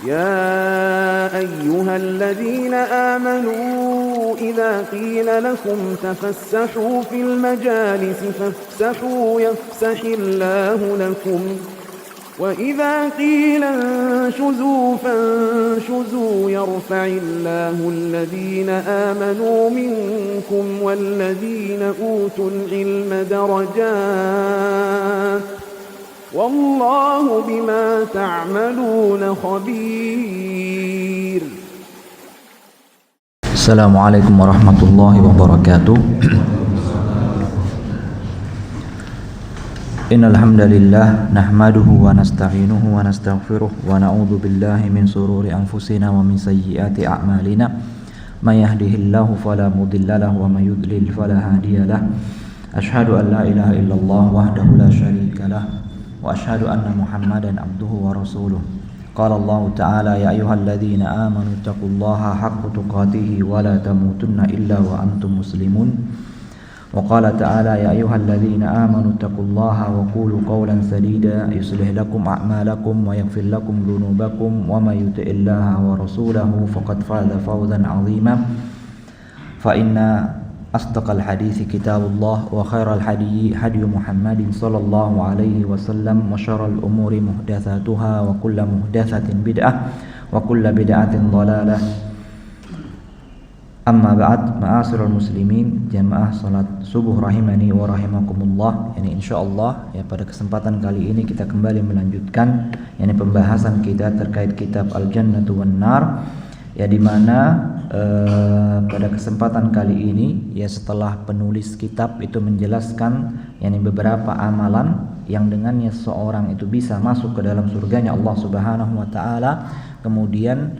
يا أيها الذين آمنوا إذا قيل لكم تفسحوا في المجالس فافسحوا يفسح الله لكم وإذا قيل انشزوا فانشزوا يرفع الله الذين آمنوا منكم والذين أوتوا العلم درجات والله بما تعملون خبير. Assalamualaikum warahmatullahi wabarakatuh. Innal hamdalillah nahmaduhu wa nasta'inuhu wa nastaghfiruh wa na'udzu billahi min shururi anfusina wa min sayyiati a'malina. May yahdihillahu fala mudilla lahu wa may yudlil fala hadiya lahu. Asyhadu an la ilaha illallah wahdahu la syarika lahu wa asyhadu anna Muhammadan abduhu wa rasuluh. Qala Allah Ta'ala ya ayyuhalladzina amanu taqullaha haqqa tuqatih wa la tamutunna illa wa antum muslimun. Wa qala ta'ala ya ayyuhalladzina amanu taqullaha wa qulu qawlan sadida yuslih lakum a'malakum wa yaghfir lakum dhunubakum wa may yuti'illaha wa rasulahu faqad faza fawzan 'azima. Fa inna asdaqal hadithi kitabullah wa khairal hadi hadi Muhammadin sallallahu alaihi wasallam wa syarrul umuri muhdatsatuha wa kullu muhdatsatin bid'ah wa kullu bid'atin dhalalah. Amma ba'd, ma'asyiral muslimin, jamaah salat subuh rahimani wa rahimakumullah. Insyaallah pada kesempatan kali ini kita kembali melanjutkan pembahasan kita terkait kitab Al-Jannatu wan Nar, di mana pada kesempatan kali ini setelah penulis kitab itu menjelaskan beberapa amalan yang dengannya seorang itu bisa masuk ke dalam surganya Allah Subhanahu wa taala. Kemudian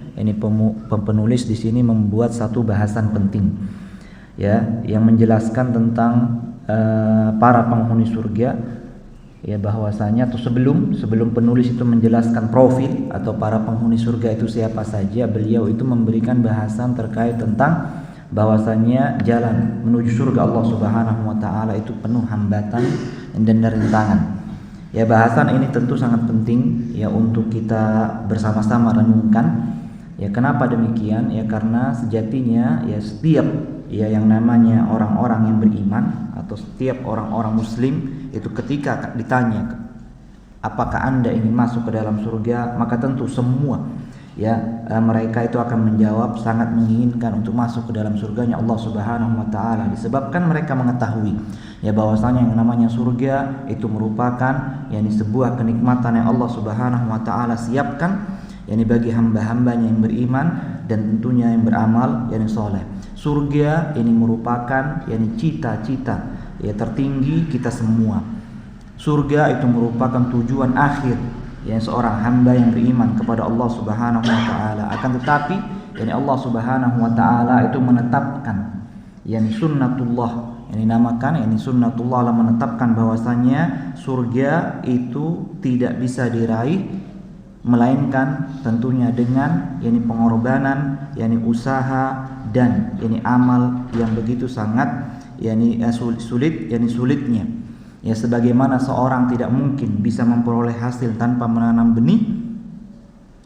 penulis di sini membuat satu bahasan penting yang menjelaskan tentang para penghuni surga, bahwasanya atau sebelum penulis itu menjelaskan profil atau para penghuni surga itu siapa saja, beliau itu memberikan bahasan terkait tentang bahwasanya jalan menuju surga Allah Subhanahu wa taala itu penuh hambatan dan rintangan. Bahasan ini tentu sangat penting untuk kita bersama-sama renungkan. Kenapa demikian? Karena sejatinya setiap yang namanya orang-orang yang beriman atau setiap orang-orang muslim itu ketika ditanya apakah Anda ingin masuk ke dalam surga, maka tentu semua mereka itu akan menjawab sangat menginginkan untuk masuk ke dalam surganya Allah Subhanahu wa taala, disebabkan mereka mengetahui bahwasanya yang namanya surga itu merupakan sebuah kenikmatan yang Allah Subhanahu wa taala siapkan bagi hamba-hambanya yang beriman dan tentunya yang beramal saleh. Surga ini merupakan cita-cita tertinggi kita semua. Surga itu merupakan tujuan akhir seorang hamba yang beriman kepada Allah Subhanahu wa taala. Akan tetapi Allah Subhanahu wa taala itu menetapkan sunnatullah, dinamakan sunnatullah, Allah menetapkan bahwasanya surga itu tidak bisa diraih melainkan tentunya dengan pengorbanan, usaha dan amal yang begitu sangat sulitnya. Sebagaimana seorang tidak mungkin bisa memperoleh hasil tanpa menanam benih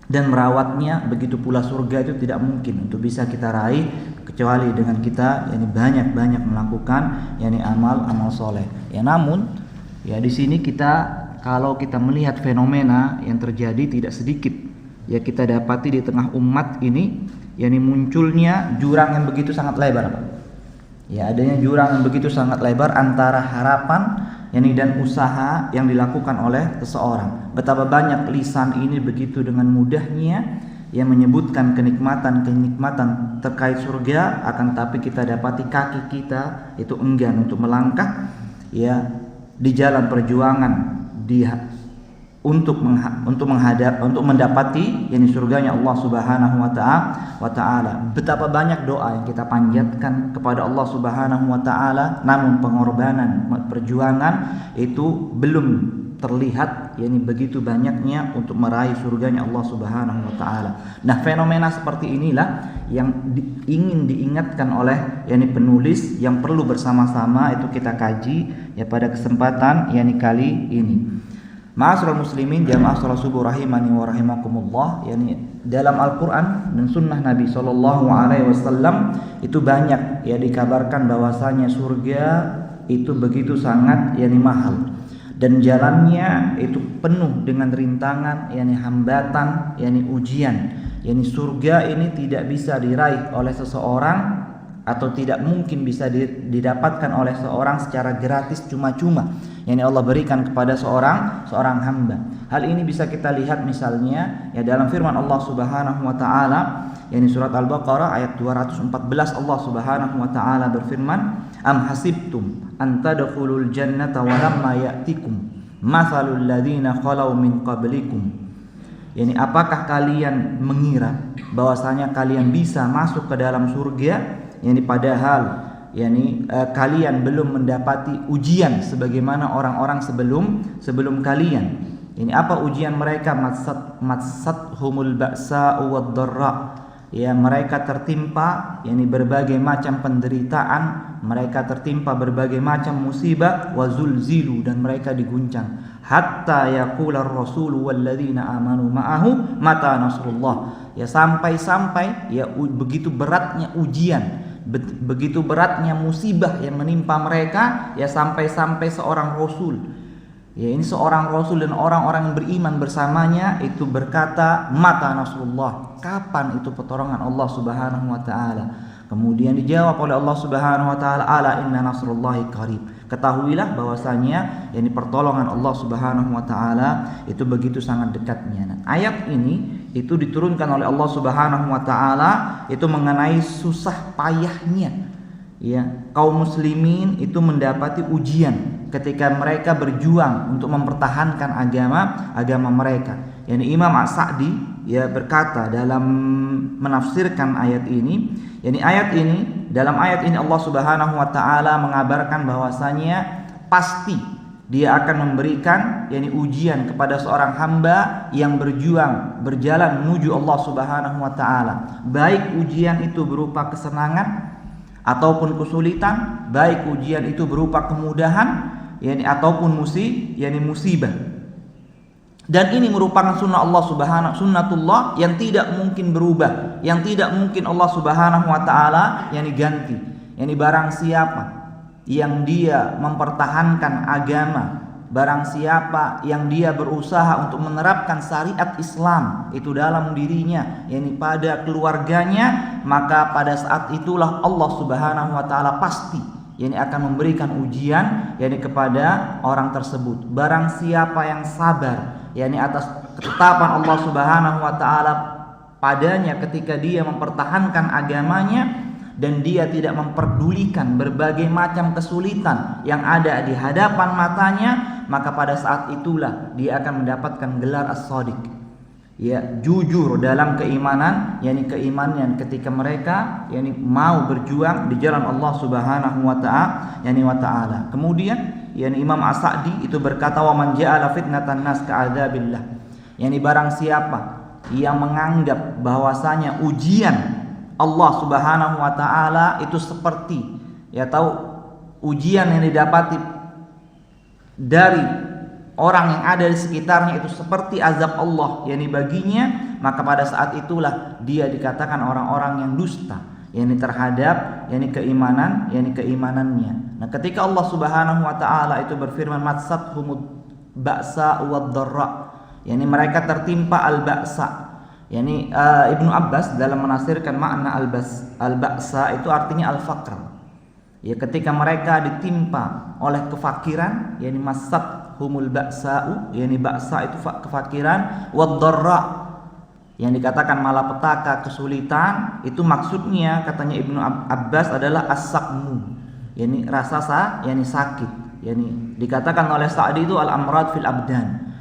dan merawatnya, begitu pula surga itu tidak mungkin untuk bisa kita raih kecuali dengan kita banyak-banyak melakukan amal soleh. Namun di sini kalau kita melihat fenomena yang terjadi tidak sedikit kita dapati di tengah umat ini munculnya jurang yang begitu sangat lebar. Adanya jurang yang begitu sangat lebar antara harapan dan usaha yang dilakukan oleh seseorang. Betapa banyak lisan ini begitu dengan mudahnya menyebutkan kenikmatan terkait surga, akan tapi kita dapati kaki kita itu enggan untuk melangkah di jalan perjuangan untuk mendapati surganya Allah Subhanahu wa taala. Betapa banyak doa yang kita panjatkan kepada Allah Subhanahu wa taala, namun pengorbanan perjuangan itu belum terlihat begitu banyaknya untuk meraih surganya Allah Subhanahu wa taala. Nah, fenomena seperti inilah yang ingin diingatkan oleh penulis yang perlu bersama-sama itu kita kaji pada kesempatan kali ini. Ma'asyiral muslimin, jamaah salat subuh rahimani wa rahimakumullah, dalam Al-Quran dan Sunnah Nabi SAW itu banyak ya dikabarkan bahwasanya surga itu begitu sangat mahal, dan jalannya itu penuh dengan rintangan, hambatan, ujian. Surga ini tidak bisa diraih oleh seseorang atau tidak mungkin bisa didapatkan oleh seorang secara gratis cuma-cuma. Allah berikan kepada seorang hamba. Hal ini bisa kita lihat misalnya dalam firman Allah Subhanahu wa taala surat Al-Baqarah ayat 214. Allah Subhanahu wa taala berfirman, "Am hasibtum an tadkhulul jannata wa lamma ya'tikum mathalul ladzina khalau min qablikum." Apakah kalian mengira bahwasanya kalian bisa masuk ke dalam surga padahal kalian belum mendapati ujian sebagaimana orang-orang sebelum kalian. Apa ujian mereka? Matsathumul ba'sa wad dharra. Mereka tertimpa berbagai macam penderitaan, mereka tertimpa berbagai macam musibah, wazulzilu, dan mereka diguncang. Hatta yaqula ar-rasulu walladzina amanu ma'ahu mata nasrullah. Sampai-sampai begitu beratnya ujian, begitu beratnya musibah yang menimpa mereka, sampai-sampai seorang rasul, seorang rasul dan orang-orang yang beriman bersamanya itu berkata, mata nasrullah, kapan itu pertolongan Allah Subhanahu wa taala? Kemudian dijawab oleh Allah Subhanahu wa taala, ala inna nasrullahi qarib. Ketahuilah bahwasanya pertolongan Allah Subhanahu wa taala itu begitu sangat dekatnya. Ayat ini itu diturunkan oleh Allah Subhanahu wa taala itu mengenai susah payahnya kaum muslimin itu mendapati ujian ketika mereka berjuang untuk mempertahankan agama mereka. Imam As-Sa'di berkata dalam menafsirkan ayat ini, dalam ayat ini Allah Subhanahu wa taala mengabarkan bahwasanya pasti Dia akan memberikan ujian kepada seorang hamba yang berjalan menuju Allah Subhanahu wa taala. Baik ujian itu berupa kesenangan ataupun kesulitan, baik ujian itu berupa kemudahan ataupun musibah. Dan ini merupakan sunnatullah yang tidak mungkin berubah, yang tidak mungkin Allah Subhanahu wa taala ganti. Barang siapa yang dia mempertahankan agama, barang siapa yang dia berusaha untuk menerapkan syariat Islam itu dalam dirinya, pada keluarganya, maka pada saat itulah Allah Subhanahu wa taala pasti akan memberikan ujian kepada orang tersebut. Barang siapa yang sabar atas ketetapan Allah Subhanahu wa taala padanya ketika dia mempertahankan agamanya, dan dia tidak memperdulikan berbagai macam kesulitan yang ada di hadapan matanya, maka pada saat itulah dia akan mendapatkan gelar as-shadiq, jujur dalam keimanan, keimanan ketika mereka mau berjuang di jalan Allah Subhanahu wa taala. Kemudian Imam As-Sa'di itu berkata, wa man ja'ala fitnatan nas ka'adzabillah. Barang siapa yang menganggap bahwasanya ujian Allah Subhanahu wa taala itu seperti ujian yang didapati dari orang yang ada di sekitarnya itu seperti azab Allah baginya, maka pada saat itulah dia dikatakan orang-orang yang dusta terhadap keimanannya. Nah, ketika Allah Subhanahu wa taala itu berfirman matsathumud ba'sa wad dharra, mereka tertimpa al-ba'sa. Ibnu Abbas dalam menafsirkan makna al-ba'sa itu artinya al-faqr. Ketika mereka ditimpa oleh kefakiran, masathumul ba'sa'u, ba'sa itu kefakiran, wad-dharra yang dikatakan malapetaka, kesulitan, itu maksudnya katanya Ibnu Abbas adalah as-saqmu, rasa sakit. Dikatakan oleh Sa'di itu al-amrad fil abdan,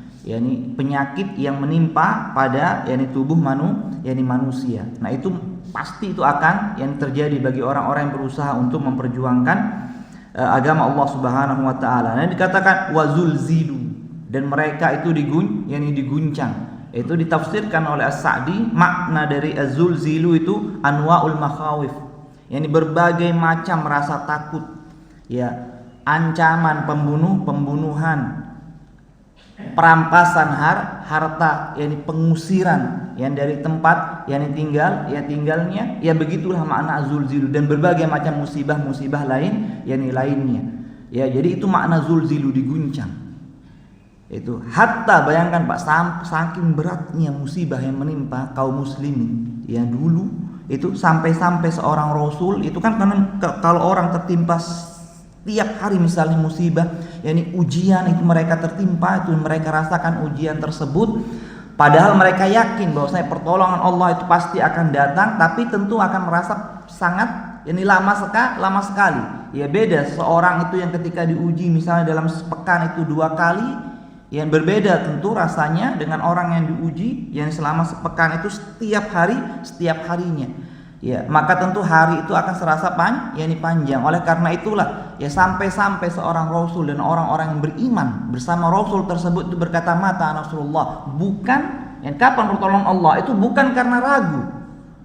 penyakit yang menimpa pada tubuh manusia. Nah, itu pasti itu akan terjadi bagi orang-orang yang berusaha untuk memperjuangkan agama Allah Subhanahu wa taala. Nah, dikatakan wazulzilu, dan mereka itu diguncang. Itu ditafsirkan oleh As-Sa'di, makna dari az-zulzilu itu anwaul makhawif, berbagai macam rasa takut, ancaman pembunuhan, perampasan harta, yakni pengusiran yang dari tempat yang tinggalnya, ya begitulah makna zulzilu, dan berbagai macam musibah lain yakni lainnya. Ya, jadi itu makna zulzilu, diguncang. Itu hatta, bayangkan Pak, saking beratnya musibah yang menimpa kaum muslimin ya dulu itu, sampai seorang rasul itu kan, karena kalau orang tertimpa tiap hari misalnya musibah, yakni ujian itu mereka tertimpa, itu mereka rasakan ujian tersebut, padahal mereka yakin bahwasanya pertolongan Allah itu pasti akan datang, tapi tentu akan merasa sangat lama sekali. Ya beda seorang itu yang ketika diuji misalnya dalam sepekan itu 2 kali, yang berbeda tentu rasanya dengan orang yang diuji yang selama sepekan itu setiap harinya. Ya, maka tentu hari itu akan serasa panjang. Oleh karena itulah ya sampai seorang rasul dan orang-orang yang beriman bersama rasul tersebut itu berkata, mata Nasrullah, bukan yang kapan pertolongan Allah, itu bukan karena ragu.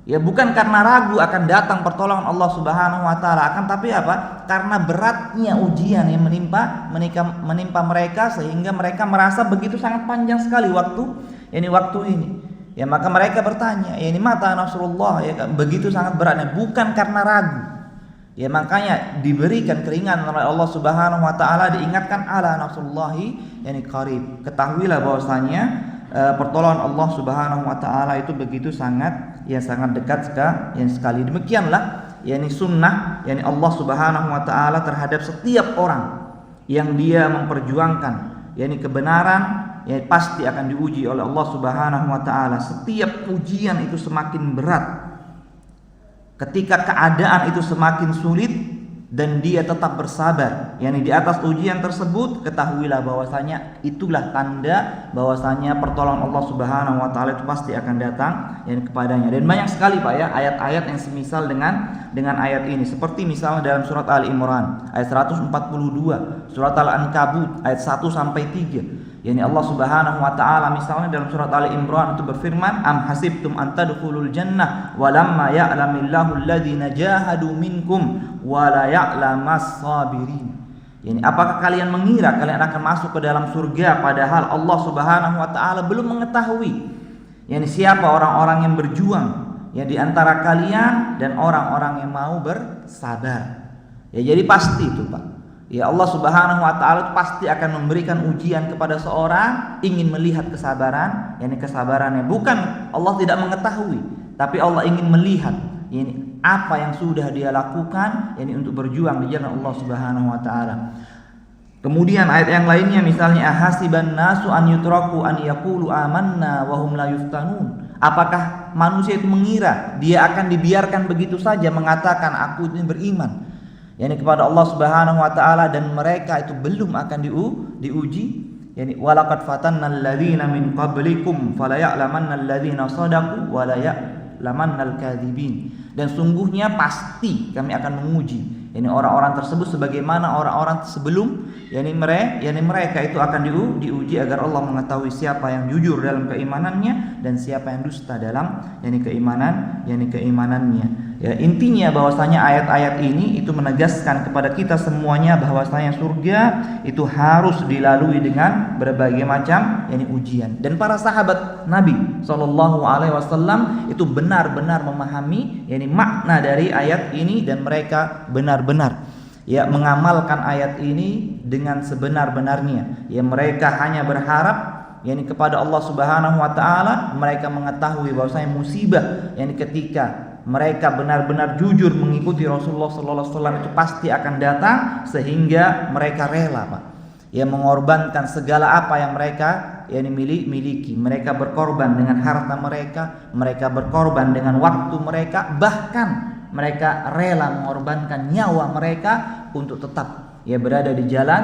Ya, bukan karena ragu akan datang pertolongan Allah Subhanahu wa taala, akan tapi apa? Karena beratnya ujian yang menimpa mereka, sehingga mereka merasa begitu sangat panjang sekali waktu ini. Ya, maka mereka bertanya, ya ini mata Nasrullah, ya begitu sangat beratnya, bukan karena ragu. Ya, makanya diberikan keringanan oleh Allah Subhanahu wa taala, diingatkan ala nasrullahi yani qarib. Ketahuilah bahwasanya pertolongan Allah Subhanahu wa taala itu begitu sangat dekat sekali. Demikianlah yakni sunnah yakni Allah Subhanahu wa taala terhadap setiap orang yang dia memperjuangkan yakni kebenaran, ya pasti akan diuji oleh Allah Subhanahu wa taala. Setiap ujian itu semakin berat. Ketika keadaan itu semakin sulit dan dia tetap bersabar, yakni di atas ujian tersebut, ketahuilah bahwasanya itulah tanda bahwasanya pertolongan Allah Subhanahu wa taala itu pasti akan datang yakni kepadanya. Dan banyak sekali Pak ya ayat-ayat yang semisal dengan ayat ini, seperti misalnya dalam surat Ali Imran ayat 142, surat Al-Ankabut ayat 1 sampai 3. Yani Allah Subhanahu wa taala misalnya dalam surat Ali Imran itu berfirman, am hasibtum an tadkhulul jannah walamma ya'lamillahu alladhina jahadu minkum wa la ya'lamas sabirin. Yani apakah kalian mengira kalian akan masuk ke dalam surga padahal Allah Subhanahu wa taala belum mengetahui yani siapa orang-orang yang berjuang ya di antara kalian dan orang-orang yang mau bersabar. Ya jadi pasti itu Pak. Ya Allah Subhanahu wa taala pasti akan memberikan ujian kepada seorang ingin melihat kesabaran, yakni kesabarannya. Bukan Allah tidak mengetahui, tapi Allah ingin melihat ini apa yang sudah dia lakukan yakni untuk berjuang di jalan Allah Subhanahu wa taala. Kemudian ayat yang lainnya misalnya ahasiban nasu an yutraku an yaqulu amanna wa hum la yuftanun. Apakah manusia itu mengira dia akan dibiarkan begitu saja mengatakan aku ini beriman yakni kepada Allah Subhanahu wa taala dan mereka itu belum akan diuji. Yani walaqad fatannal ladzina min qablikum fala ya'lamanna alladzina shadaqu wa la ya'lamannal kadzibin. Dan sungguhnya pasti kami akan menguji ini orang-orang tersebut sebagaimana orang-orang sebelum yakni mereka itu akan diuji agar Allah mengetahui siapa yang jujur dalam keimanannya dan siapa yang dusta dalam keimanannya. Ya, intinya bahwasanya ayat-ayat ini itu menegaskan kepada kita semuanya bahwasanya surga itu harus dilalui dengan berbagai macam ujian. Dan para sahabat Nabi sallallahu alaihi wasallam itu benar-benar memahami makna dari ayat ini dan mereka benar-benar mengamalkan ayat ini dengan sebenar-benarnya. Ya mereka hanya berharap kepada Allah Subhanahu wa taala, mereka mengetahui bahwasanya musibah ketika mereka benar-benar jujur mengikuti Rasulullah sallallahu alaihi wasallam itu pasti akan datang, sehingga mereka rela Pak mengorbankan segala apa yang mereka miliki. Mereka berkorban dengan harta mereka berkorban dengan waktu mereka, bahkan mereka rela mengorbankan nyawa mereka untuk tetap berada di jalan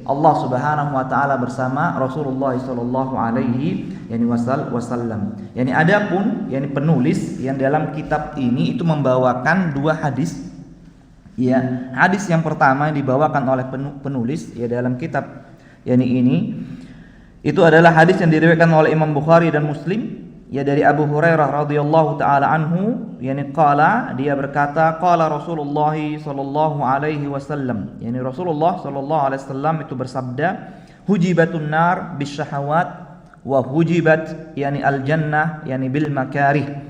Allah Subhanahu wa taala bersama Rasulullah sallallahu alaihi wasallam. Adapun penulis yang dalam kitab ini itu membawakan 2 hadis. Ya, hadis yang pertama yang dibawakan oleh penulis dalam kitab ini itu adalah hadis yang diriwayatkan oleh Imam Bukhari dan Muslim dari Abu Hurairah radhiyallahu taala anhu qala, dia berkata qala Rasulullah sallallahu alaihi wasallam, Rasulullah sallallahu alaihi wasallam itu bersabda, hujibatun nar bisyahawat wa hujibat yani al jannah yani bil makarih.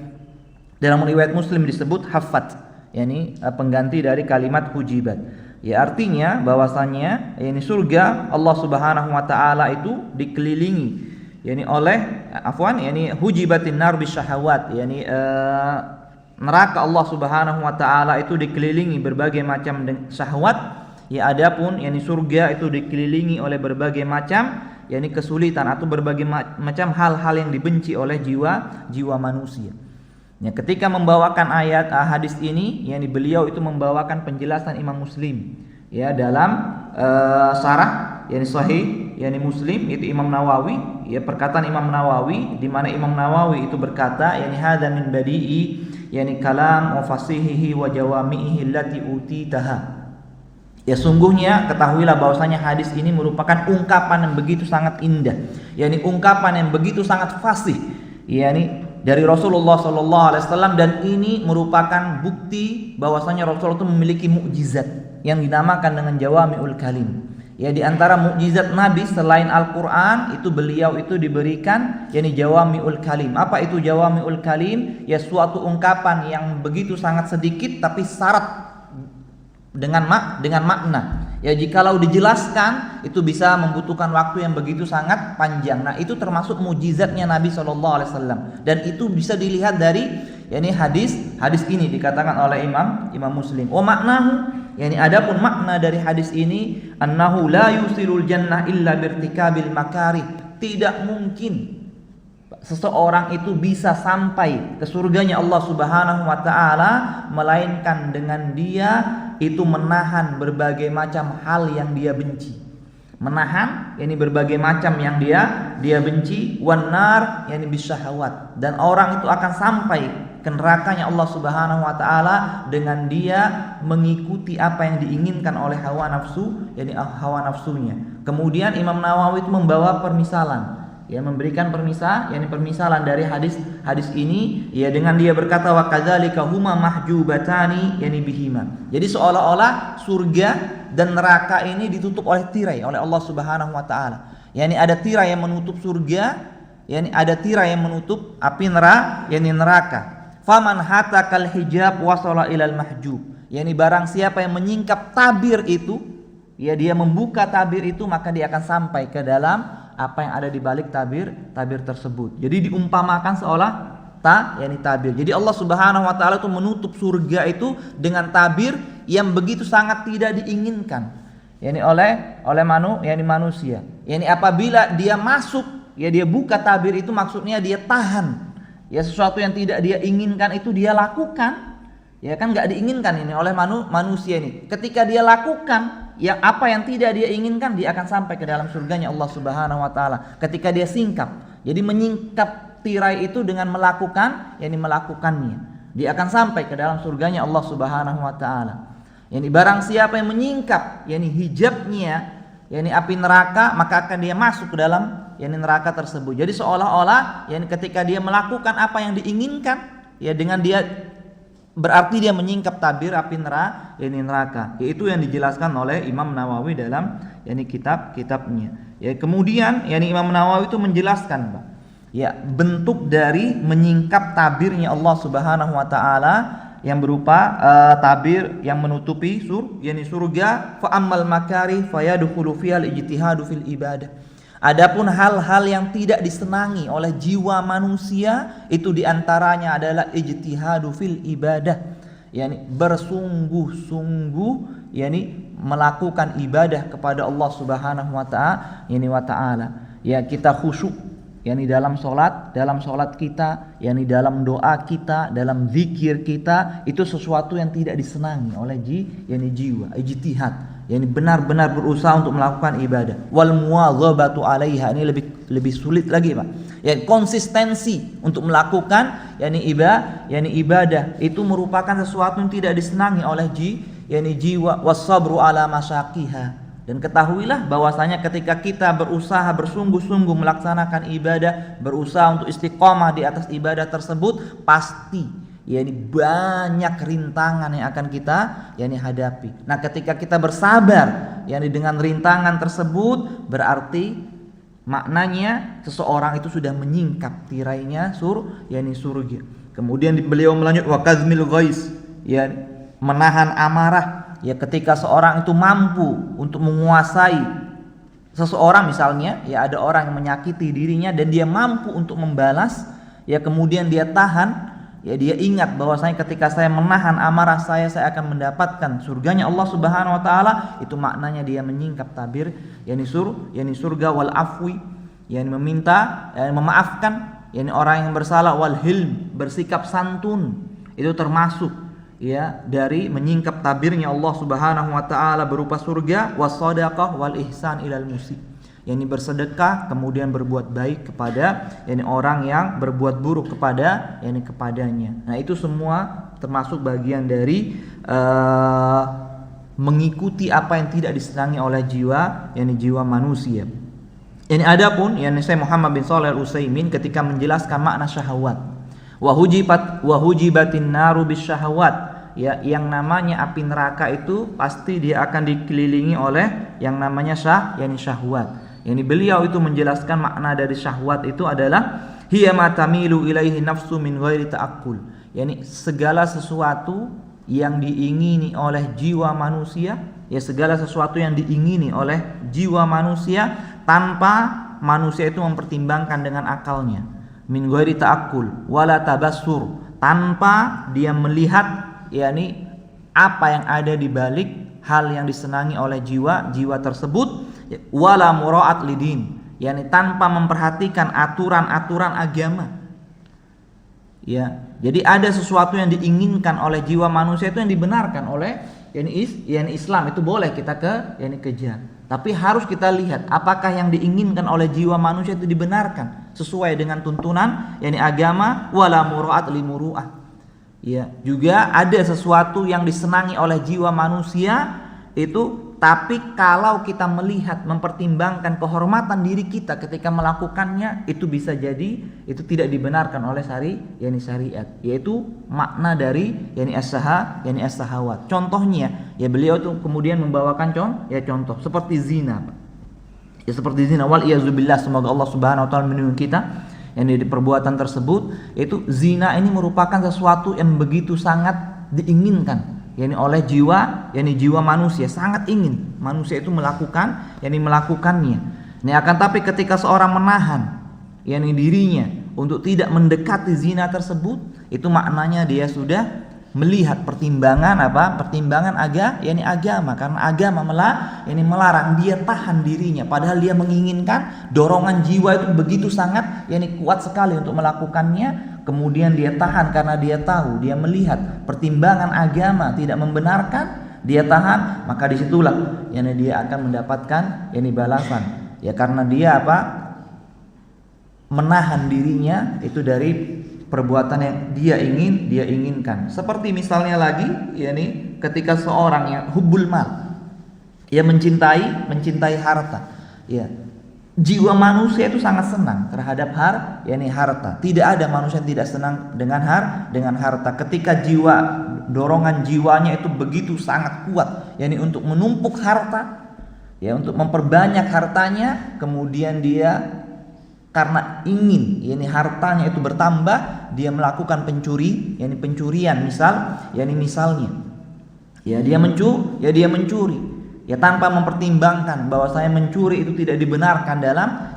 Dalam riwayat Muslim disebut haffat, yani pengganti dari kalimat hujibat. Ya artinya bahwasanya yani surga Allah Subhanahu wa taala itu dikelilingi yani oleh yani hujibatin nar bisyahawat, yani neraka Allah Subhanahu wa taala itu dikelilingi berbagai macam syahwat. Ya adapun yani surga itu dikelilingi oleh berbagai macam yani kesulitan atau berbagai macam hal-hal yang dibenci oleh jiwa manusia. Ya, ketika membawakan ayat hadis ini, yani beliau itu membawakan penjelasan Imam Muslim ya dalam syarah yani sahih yani Muslim, itu Imam Nawawi, ya perkataan Imam Nawawi di mana Imam Nawawi itu berkata yani hadza min badi'i yani kalam wa fasihihi wa jawamihi allati utitaha. Ya sungguhnya ketahuilah bahwasanya hadis ini merupakan ungkapan yang begitu sangat indah, yani ungkapan yang begitu sangat fasih, yani dari Rasulullah SAW, dan ini merupakan bukti bahwasanya Rasulullah itu memiliki mukjizat yang dinamakan dengan jawami'ul kalim. Ya di antara mukjizat Nabi selain Al-Qur'an itu beliau itu diberikan yani jawami'ul kalim. Apa itu jawami'ul kalim? Ya suatu ungkapan yang begitu sangat sedikit tapi syarat dengan makna. Ya jikalau dijelaskan itu bisa membutuhkan waktu yang begitu sangat panjang. Nah itu termasuk mukjizatnya Nabi SAW, dan itu bisa dilihat dari yani hadis ini dikatakan oleh Imam Muslim. Oh maknahu, yani adapun makna dari hadis ini annahu la yusilul jannah illa birtikabil makarih. Tidak mungkin seseorang itu bisa sampai ke surganya Allah Subhanahu wa taala melainkan dengan dia itu menahan berbagai macam hal yang dia benci. Menahan yani berbagai macam yang dia benci, wanar yani bisyahawat, dan orang itu akan sampai ke nerakanya Allah Subhanahu wa taala dengan dia mengikuti apa yang diinginkan oleh hawa nafsu, yani hawa nafsunya. Kemudian Imam Nawawi itu membawa permisalan, ya memberikan permisalan dari hadis ini, ya dengan dia berkata wa kadzalika huma mahjubatani yani bihima. Jadi seolah-olah surga dan neraka ini ditutup oleh tirai oleh Allah Subhanahu wa taala. Yani ada tirai yang menutup surga, yani ada tirai yang menutup api neraka. Faman hatakal hijab wasala ilal mahjub. Yani barang siapa yang menyingkap tabir itu, ya dia membuka tabir itu, maka dia akan sampai ke dalam apa yang ada di balik tabir tersebut. Jadi diumpamakan seolah yani tabir. Jadi Allah Subhanahu wa taala itu menutup surga itu dengan tabir yang begitu sangat tidak diinginkan, yani oleh manusia. Yani apabila dia masuk, ya dia buka tabir itu maksudnya dia tahan. Ya sesuatu yang tidak dia inginkan itu dia lakukan. Ya kan enggak diinginkan ini oleh manusia ini. Ketika dia lakukan yang apa yang tidak dia inginkan, dia akan sampai ke dalam surganya Allah Subhanahu wa taala ketika dia singkap. Jadi menyingkap tirai itu dengan melakukannya, dia akan sampai ke dalam surganya Allah Subhanahu wa taala. Yani barang siapa yang menyingkap yani hijabnya yani api neraka, maka akan dia masuk ke dalam yani neraka tersebut. Jadi seolah-olah yani ketika dia melakukan apa yang diinginkan, ya dengan dia berarti dia menyingkap tabir api neraka. Yaitu yang dijelaskan oleh Imam Nawawi dalam yani kitabnya. Ya kemudian yani Imam Nawawi itu menjelaskan, Pak, ya bentuk dari menyingkap tabirnya Allah Subhanahu wa taala yang berupa tabir yang menutupi yani surga. Fa ammal makari fayadkhulu fihal ijtihadu fil ibadah. Adapun hal-hal yang tidak disenangi oleh jiwa manusia itu diantaranya adalah ijtihadu fil ibadah, yani bersungguh-sungguh yani melakukan ibadah kepada Allah Subhanahu wa taala. Ya kita khusyuk yani dalam salat kita, yani dalam doa kita, dalam zikir kita, itu sesuatu yang tidak disenangi oleh jiwa, ijtihad. Yani benar-benar berusaha untuk melakukan ibadah. Wal muwadzabatu 'alaiha, ini lebih sulit lagi, Pak. Ya konsistensi untuk melakukan yani ibadah itu merupakan sesuatu yang tidak disenangi oleh jiwa. Wasabru 'ala masyaqiha. Dan ketahuilah bahwasanya ketika kita berusaha bersungguh-sungguh melaksanakan ibadah, berusaha untuk istiqomah di atas ibadah tersebut, pasti yakni banyak rintangan yang akan kita hadapi. Nah, ketika kita bersabar yakni dengan rintangan tersebut, berarti maknanya seseorang itu sudah menyingkap tirainya surga. Kemudian beliau melanjut wa kazmil ghais, ya menahan amarah. Ya, ketika seorang itu mampu untuk menguasai seseorang, misalnya ya ada orang yang menyakiti dirinya dan dia mampu untuk membalas, ya kemudian dia tahan. Ya, dia ingat bahwasanya ketika saya menahan amarah saya akan mendapatkan surganya Allah Subhanahu wa taala. Itu maknanya dia menyingkap tabir yakni surga, wal afwi, yakni meminta, memaafkan, yakni orang yang bersalah, wal hilm, bersikap santun. Itu termasuk ya dari menyingkap tabirnya Allah Subhanahu wa taala berupa surga, was shadaqah wal ihsan ilal musi. Yakni bersedekah kemudian berbuat baik kepada orang yang berbuat buruk kepadanya. Nah, itu semua termasuk bagian dari mengikuti apa yang tidak disenangi oleh jiwa manusia. Ini adapun Syekh Muhammad bin Shalih Al-Utsaimin ketika menjelaskan makna syahwat. Wa hujibatin naru bisyahawat. Ya, yang namanya api neraka itu pasti dia akan dikelilingi oleh yang namanya syahwat. Yani beliau itu menjelaskan makna dari syahwat itu adalah hiya ma tamilu ilaihi nafsu min ghairi ta'aqqul. Yani segala sesuatu yang diingini oleh jiwa manusia, ya segala sesuatu yang diingini oleh jiwa manusia tanpa manusia itu mempertimbangkan dengan akalnya. Min ghairi ta'aqqul wala tabassur, tanpa dia melihat yakni apa yang ada di balik hal yang disenangi oleh jiwa tersebut, wala mura'at lidin, yakni tanpa memperhatikan aturan-aturan agama. Ya, jadi ada sesuatu yang diinginkan oleh jiwa manusia itu yang dibenarkan oleh yakni Islam, itu boleh kita kejar. Tapi harus kita lihat apakah yang diinginkan oleh jiwa manusia itu dibenarkan sesuai dengan tuntunan yakni agama, wala mura'at li muru'ah. Ya, juga ada sesuatu yang disenangi oleh jiwa manusia itu, tapi kalau kita melihat mempertimbangkan kehormatan diri kita ketika melakukannya, itu bisa jadi itu tidak dibenarkan oleh syariat, yaitu makna dari as-sahawat. Contohnya, ya beliau itu kemudian membawakan contoh seperti zina. Ya seperti zina, wal iyazubillah, semoga Allah Subhanahu wa taala melindungi kita. Yang di perbuatan tersebut, itu zina ini merupakan sesuatu yang begitu sangat diinginkan oleh jiwa manusia, sangat ingin manusia itu melakukannya. Ini akan tapi ketika seorang menahan dirinya untuk tidak mendekati zina tersebut, itu maknanya dia sudah melihat pertimbangan agama, karena agama melarang, dia tahan dirinya padahal dia menginginkan, dorongan jiwa itu begitu sangat kuat sekali untuk melakukannya. Kemudian dia tahan karena dia tahu, dia melihat pertimbangan agama tidak membenarkan, dia tahan, maka disitulah dia akan mendapatkan balasan. Ya karena dia menahan dirinya itu dari perbuatan yang dia inginkan. Seperti misalnya lagi ketika seorang yang hubbul mal, ia mencintai harta. Ya. Jiwa manusia itu sangat senang terhadap harta. Tidak ada manusia yang tidak senang dengan harta. Ketika dorongan jiwanya itu begitu sangat kuat, untuk menumpuk harta, ya untuk memperbanyak hartanya, kemudian dia karena ingin hartanya itu bertambah, dia melakukan pencurian, misalnya dia mencuri ya tanpa mempertimbangkan bahwa saya mencuri itu tidak dibenarkan dalam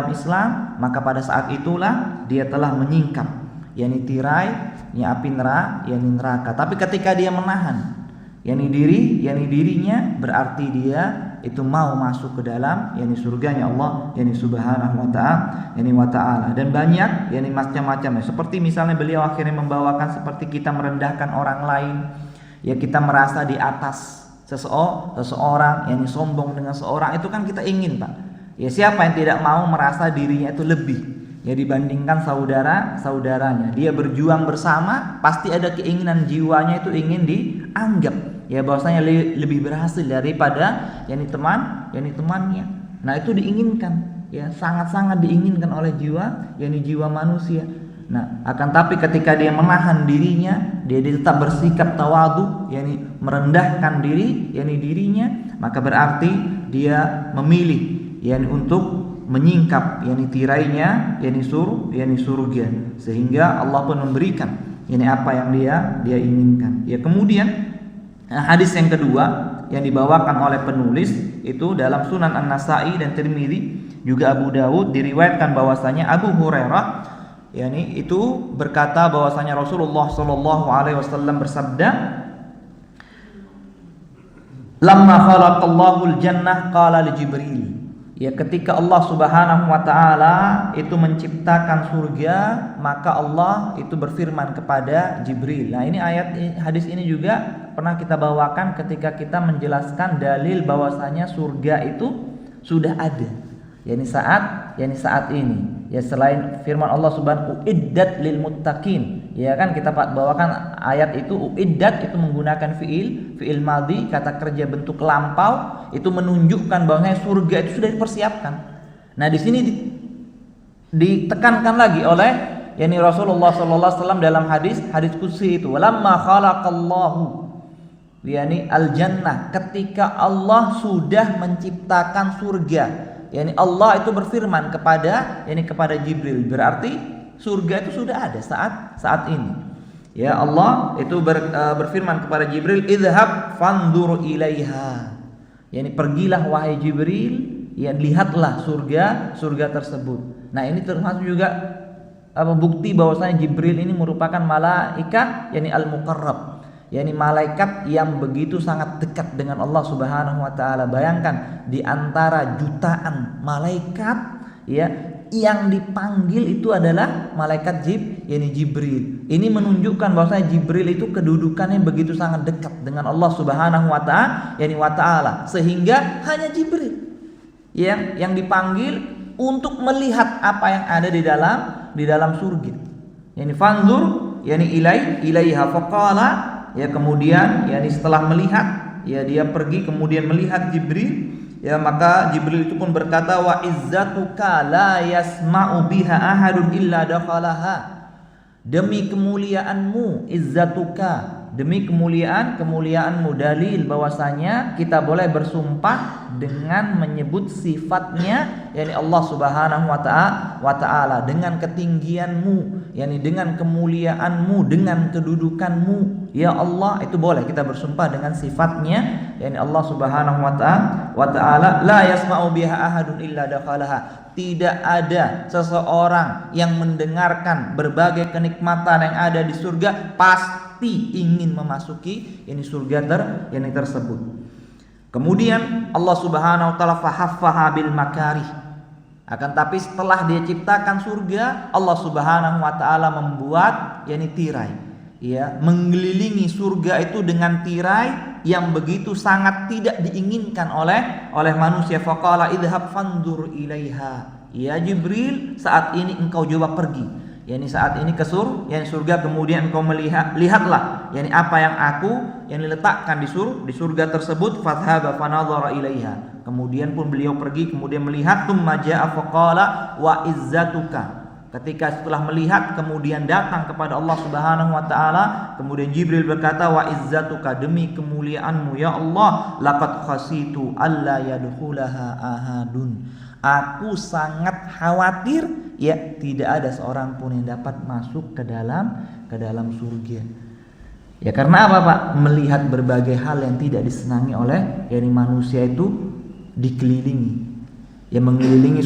Islam, maka pada saat itulah dia telah menyingkap tirai api neraka. Tapi ketika dia menahan dirinya, berarti dia itu mau masuk ke dalam surganya Allah Subhanahu wa taala. Dan banyak macam-macam, seperti misalnya beliau akhirnya membawakan seperti kita merendahkan orang lain, ya kita merasa di atas seseorang, sombong dengan seorang, itu kan kita ingin, Pak. Ya siapa yang tidak mau merasa dirinya itu lebih dibandingkan saudaranya. Dia berjuang bersama, pasti ada keinginan jiwanya itu ingin dianggap bahwasanya lebih berhasil daripada temannya. Nah, itu diinginkan, sangat-sangat diinginkan oleh jiwa manusia. Nah, akan tapi ketika dia menahan dirinya, dia tetap bersikap tawadhu, yakni merendahkan diri, yakni dirinya, maka berarti dia memilih yakni untuk menyingkap yakni tirainya, yakni surga, sehingga Allah pun memberikan yakni apa yang dia inginkan. Ya, kemudian hadis yang kedua yang dibawakan oleh penulis itu dalam Sunan An-Nasa'i dan Tirmidzi, juga Abu Dawud, diriwayatkan bahwasanya Abu Hurairah yakni itu berkata bahwasanya Rasulullah sallallahu alaihi wasallam bersabda, "Lamma khalaqallahu al-jannah qala li Jibril." Ya, ketika Allah Subhanahu wa taala itu menciptakan surga, maka Allah itu berfirman kepada Jibril. Nah, ini hadis ini juga pernah kita bawakan ketika kita menjelaskan dalil bahwasanya surga itu sudah ada. yakni saat ini. Ya, selain firman Allah Subhanahu uiddat lil muttaqin. Ya kan, kita bawakan ayat itu, uiddat itu menggunakan fiil madhi, kata kerja bentuk lampau, itu menunjukkan bahwa surga itu sudah dipersiapkan. Nah, di sini ditekankan lagi oleh yakni Rasulullah sallallahu alaihi wasallam dalam hadis qudsi itu, walamma khalaqallahu yakni al-jannah, ketika Allah sudah menciptakan surga. Yani Allah itu berfirman kepada Jibril, berarti surga itu sudah ada saat ini. Ya, Allah itu berfirman kepada Jibril, idhab fanzur ilaiha. Yani pergilah wahai Jibril, ya lihatlah surga tersebut. Nah, ini termasuk juga bukti bahwasanya Jibril ini merupakan malaikat yani al-muqarrab. yakni malaikat yang begitu sangat dekat dengan Allah Subhanahu wa taala. Bayangkan, di antara jutaan malaikat ya yang dipanggil itu adalah malaikat yakni Jibril. Ini menunjukkan bahwasanya Jibril itu kedudukannya begitu sangat dekat dengan Allah Subhanahu wa taala, sehingga hanya Jibril yang dipanggil untuk melihat apa yang ada di dalam surga. Yani fanzur yani ilaiha faqala. Ya, kemudian yakni setelah melihat, ya dia pergi kemudian melihat Jibril, ya maka Jibril itu pun berkata, wa izzatuka la yasma'u biha ahadun illa dakhalaha. Demi kemuliaanmu, izzatuka, demi kemuliaanmu, dalil bahwasanya kita boleh bersumpah dengan menyebut sifatnya yakni Allah Subhanahu wa taala, dengan ketinggianmu, yakni dengan kemuliaanmu, dengan kedudukanmu. Ya Allah, itu boleh kita bersumpah dengan sifatnya yakni Allah Subhanahu wa taala. La yasma'u biha ahadun illa dakhalaha. Tidak ada seseorang yang mendengarkan berbagai kenikmatan yang ada di surga pasti ingin memasuki ini surga tersebut. Kemudian Allah Subhanahu wa taala fahaffaha bil makarih. Akan tapi setelah dia ciptakan surga, Allah Subhanahu wa taala membuat yakni tirai, ya, mengelilingi surga itu dengan tirai yang begitu sangat tidak diinginkan oleh manusia. Faqala idhab fanzur ilaiha. Ya Jibril, saat ini engkau coba pergi. Yani saat ini ke surga, kemudian engkau lihatlah yani apa yang aku yang diletakkan di surga tersebut. Fathaba fanadhara ilaiha. Kemudian pun beliau pergi kemudian melihat. Tsumma jaa faqala wa izzatuka. Ketika setelah melihat kemudian datang kepada Allah Subhanahu wa taala, kemudian Jibril berkata, wa izzatuka, demi kemuliaanmu ya Allah, laqad khasitu alla yadkhulaha ahadun. Aku sangat khawatir ya tidak ada seorang pun yang dapat masuk ke dalam surga. Ya karena apa Pak? Melihat berbagai hal yang tidak disenangi oleh yakni manusia itu dikelilingi. Yang mengelilingi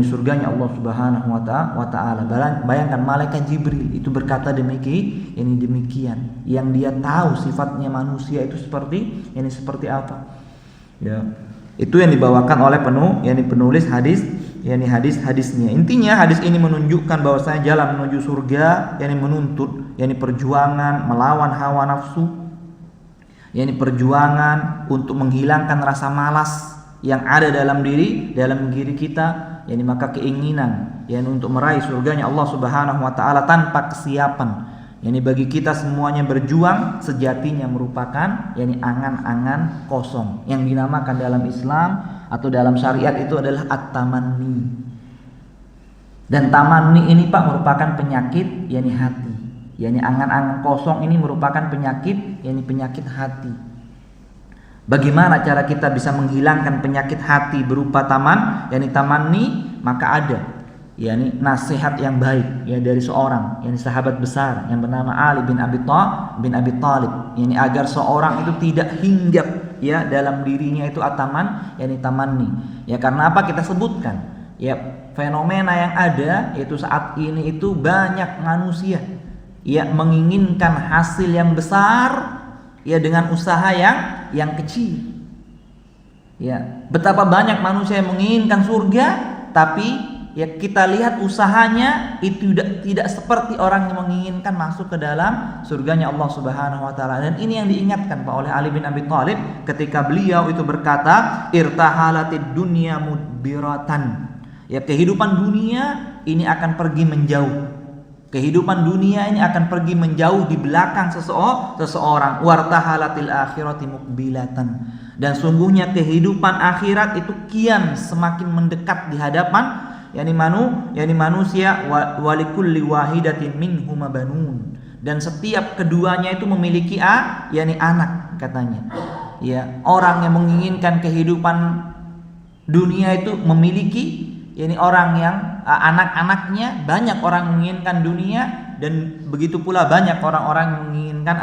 surganya Allah Subhanahu wa taala. Bayangkan malaikat Jibril itu berkata demikian, yang dia tahu sifatnya manusia itu seperti apa. Ya. Itu yang dibawakan oleh penulis hadisnya. Intinya hadis ini menunjukkan bahwasanya jalan menuju surga yakni menuntut yakni perjuangan melawan hawa nafsu, yakni perjuangan untuk menghilangkan rasa malas yang ada dalam diri kita, yakni maka keinginan yakni untuk meraih surganya Allah Subhanahu wa taala tanpa kesiapan. Yani bagi kita semuanya berjuang sejatinya merupakan yakni angan-angan kosong yang dinamakan dalam Islam atau dalam syariat itu adalah at-tamanni. Dan tamanni ini Pak merupakan penyakit yakni hati. Yakni angan-angan kosong ini merupakan penyakit yakni penyakit hati. Bagaimana cara kita bisa menghilangkan penyakit hati berupa yakni tamanni? Maka ada yakni nasihat yang baik ya dari seorang yakni sahabat besar yang bernama Ali bin Abi Thalib yakni agar seorang itu tidak hinggap ya dalam dirinya itu yakni tamanni. Ya karena apa kita sebutkan? Ya fenomena yang ada yaitu saat ini itu banyak manusia ya menginginkan hasil yang besar ya dengan usaha yang kecil. Ya, betapa banyak manusia yang menginginkan surga, tapi ya kita lihat usahanya itu tidak seperti orang yang menginginkan masuk ke dalam surganya Allah Subhanahu wa taala. Dan ini yang diingatkan Pak oleh Ali bin Abi Thalib ketika beliau itu berkata, "Irtahalatid dunya mudbiratan." Ya, kehidupan dunia ini akan pergi menjauh. Kehidupan dunia ini akan pergi menjauh di belakang seseorang. Wartahalatil akhirati muqbilatan. Dan sungguhnya kehidupan akhirat itu kian semakin mendekat di hadapan yakni manusia walikulli wahidatin minhuma banun. Dan setiap keduanya itu memiliki yakni anak katanya. Ya, orang yang menginginkan kehidupan dunia itu memiliki yakni orang yang anak-anaknya, banyak orang menginginkan dunia dan begitu pula banyak orang-orang yang menginginkan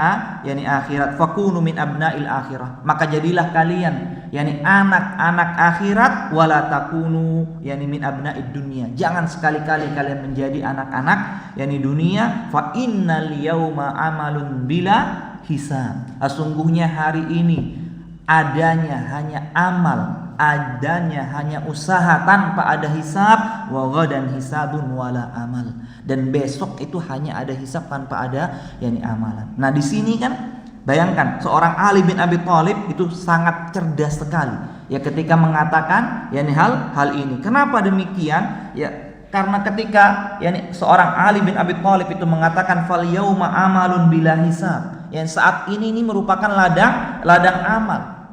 yakni akhirat. Fakunu min abnail akhirah. Maka jadilah kalian yakni anak-anak akhirat wala takunu yakni min abnaid dunia. Jangan sekali-kali kalian menjadi anak-anak yakni dunia. Fa innal yauma amalun bila hisab. Sesungguhnya hari ini adanya hanya amal, adanya hanya usaha tanpa ada hisab. Wa ghadan hisabun wala amal. Dan besok itu hanya ada hisab tanpa ada yakni amalan. Nah, di sini kan bayangkan seorang Ali bin Abi Thalib itu sangat cerdas sekali ya ketika mengatakan yakni hal ini. Kenapa demikian? Ya karena ketika yakni seorang Ali bin Abi Thalib itu mengatakan fal yauma amalun bila hisab. Yang saat ini merupakan ladang amal.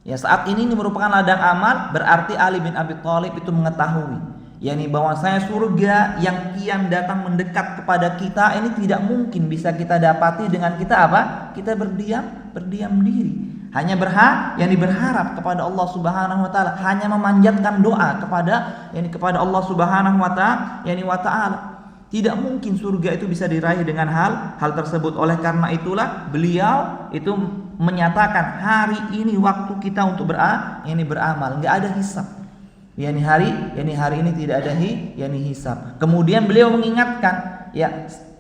Ya saat ini merupakan ladang amal, berarti Ali bin Abi Thalib itu mengetahui yakni bahwasanya surga yang kian datang mendekat kepada kita ini tidak mungkin bisa kita dapati dengan kita Kita berdiam diri. Hanya berharap kepada Allah Subhanahu wa taala, hanya memanjatkan doa kepada Allah Subhanahu wa taala. Tidak mungkin surga itu bisa diraih dengan hal tersebut. Oleh karena itulah beliau itu menyatakan hari ini waktu kita untuk beramal, enggak ada hisab. Hari ini tidak ada hisab. Kemudian beliau mengingatkan, ya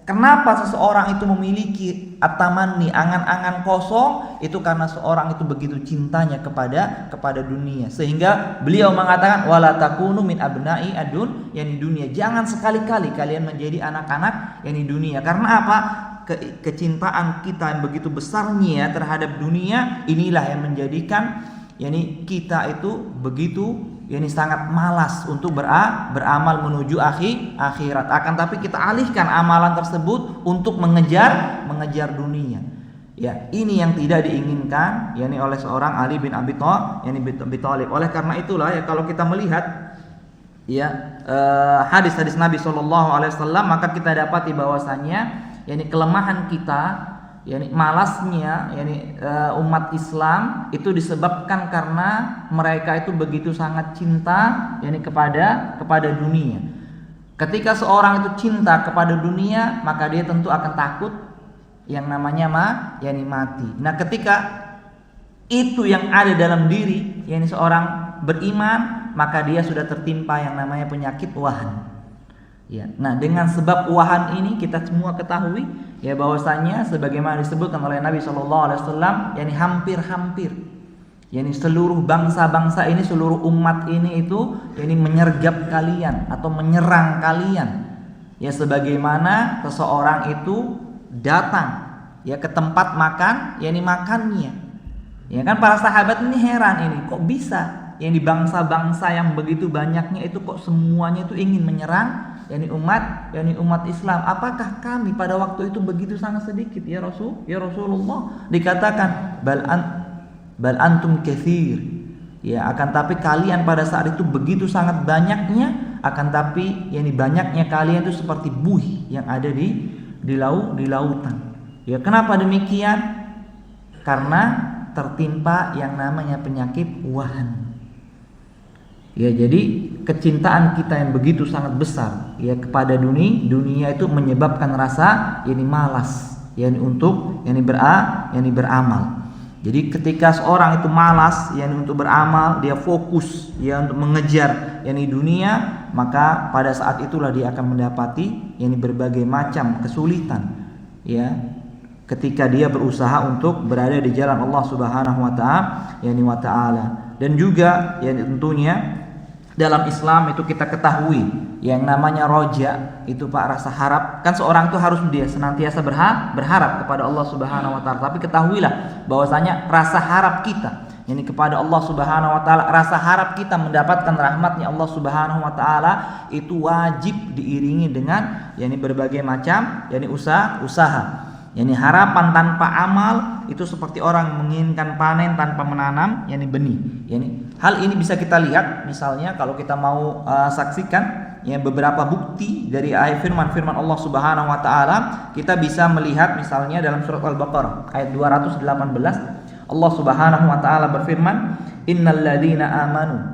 kenapa seseorang itu memiliki at-tamanni, angan-angan kosong, itu karena seorang itu begitu cintanya kepada dunia. Sehingga beliau mengatakan wala takunu min abna'i adun dunia. Jangan sekali-kali kalian menjadi anak-anak dunia. Karena apa? Kecintaan kita yang begitu besarnya terhadap dunia inilah yang menjadikan kita itu begitu sangat malas untuk beramal menuju akhirat. Akan tapi kita alihkan amalan tersebut untuk mengejar dunia. Ya, ini yang tidak diinginkan oleh seorang Ali bin Abi Thalib. Oleh karena itulah ya kalau kita melihat hadis-hadis Nabi SAW, maka kita dapati bahwasanya kelemahan kita malasnya umat Islam itu disebabkan karena mereka itu begitu sangat cinta kepada dunia. Ketika seorang itu cinta kepada dunia, maka dia tentu akan takut yang namanya mati. Nah, ketika itu yang ada dalam diri seorang beriman, maka dia sudah tertimpa yang namanya penyakit wahan. Ya, nah dengan sebab wahan ini kita semua ketahui bahwasanya sebagaimana disebutkan oleh Nabi SAW, hampir seluruh bangsa-bangsa ini, seluruh umat ini itu menyergap kalian atau menyerang kalian. Ya sebagaimana seseorang itu datang ke tempat makan, makannya. Ya kan para sahabat ini heran ini kok bisa di bangsa-bangsa yang begitu banyaknya itu kok semuanya itu ingin menyerang umat Islam. Apakah kami pada waktu itu begitu sangat sedikit ya Rasulullah? Dikatakan bal antum katsir. Ya, akan tapi kalian pada saat itu begitu sangat banyaknya. akan tapi yakni banyaknya kalian itu seperti buih yang ada di lautan. Ya, kenapa demikian? Karena tertimpa yang namanya penyakit wahan. Ya, jadi kecintaan kita yang begitu sangat besar ya kepada dunia itu menyebabkan rasa yakni malas, yakni untuk yakni beramal. Jadi ketika seorang itu malas yakni untuk beramal, dia fokus ya untuk mengejar yakni dunia, maka pada saat itulah dia akan mendapati yakni berbagai macam kesulitan ya ketika dia berusaha untuk berada di jalan Allah Subhanahu wa taala. Dan juga yakni tentunya dalam Islam itu kita ketahui yang namanya roja itu Pak, rasa harap. Kan seorang itu harus dia senantiasa berharap kepada Allah Subhanahu wa taala. Tapi ketahuilah bahwasanya rasa harap kita ini kepada Allah Subhanahu wa taala, rasa harap kita mendapatkan rahmatnya Allah Subhanahu wa taala itu wajib diiringi dengan yakni berbagai macam yakni usaha. Yani harapan tanpa amal itu seperti orang menginginkan panen tanpa menanam yakni benih. Yani hal ini bisa kita lihat misalnya kalau kita mau saksikan ya beberapa bukti dari ayat firman Allah Subhanahu wa taala, kita bisa melihat misalnya dalam surat Al-Baqarah ayat 218 Allah Subhanahu wa taala berfirman, "Innal ladzina amanu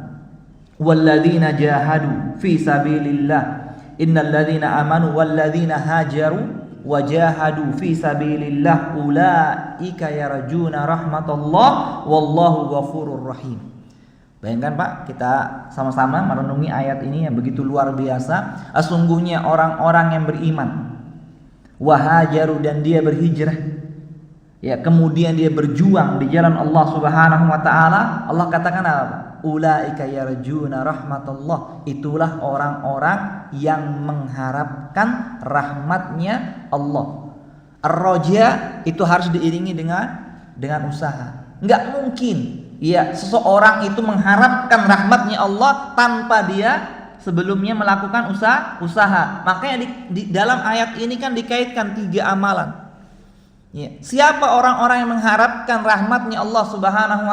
wal ladzina jahadu fi sabilillah, innal ladzina amanu wal ladzina hajaru wajahadu fi sabilillah ulaika yarjuna rahmatullah wallahu ghafurur rahim." Bayangkan Pak, kita sama-sama merenungi ayat ini yang begitu luar biasa. Sesungguhnya orang-orang yang beriman wahajaru dan dia berhijrah ya, kemudian dia berjuang di jalan Allah Subhanahu wa taala, Allah katakan apa? Ulaika yarjuna rahmatullah, itulah orang-orang yang mengharapkan rahmatnya Allah. Ar-raja itu harus diiringi dengan usaha. Enggak mungkin ya seseorang itu mengharapkan rahmatnya Allah tanpa dia sebelumnya melakukan usaha. Makanya di dalam ayat ini kan dikaitkan 3 amalan. Ya. Siapa orang-orang yang mengharapkan rahmatnya Allah Subhanahu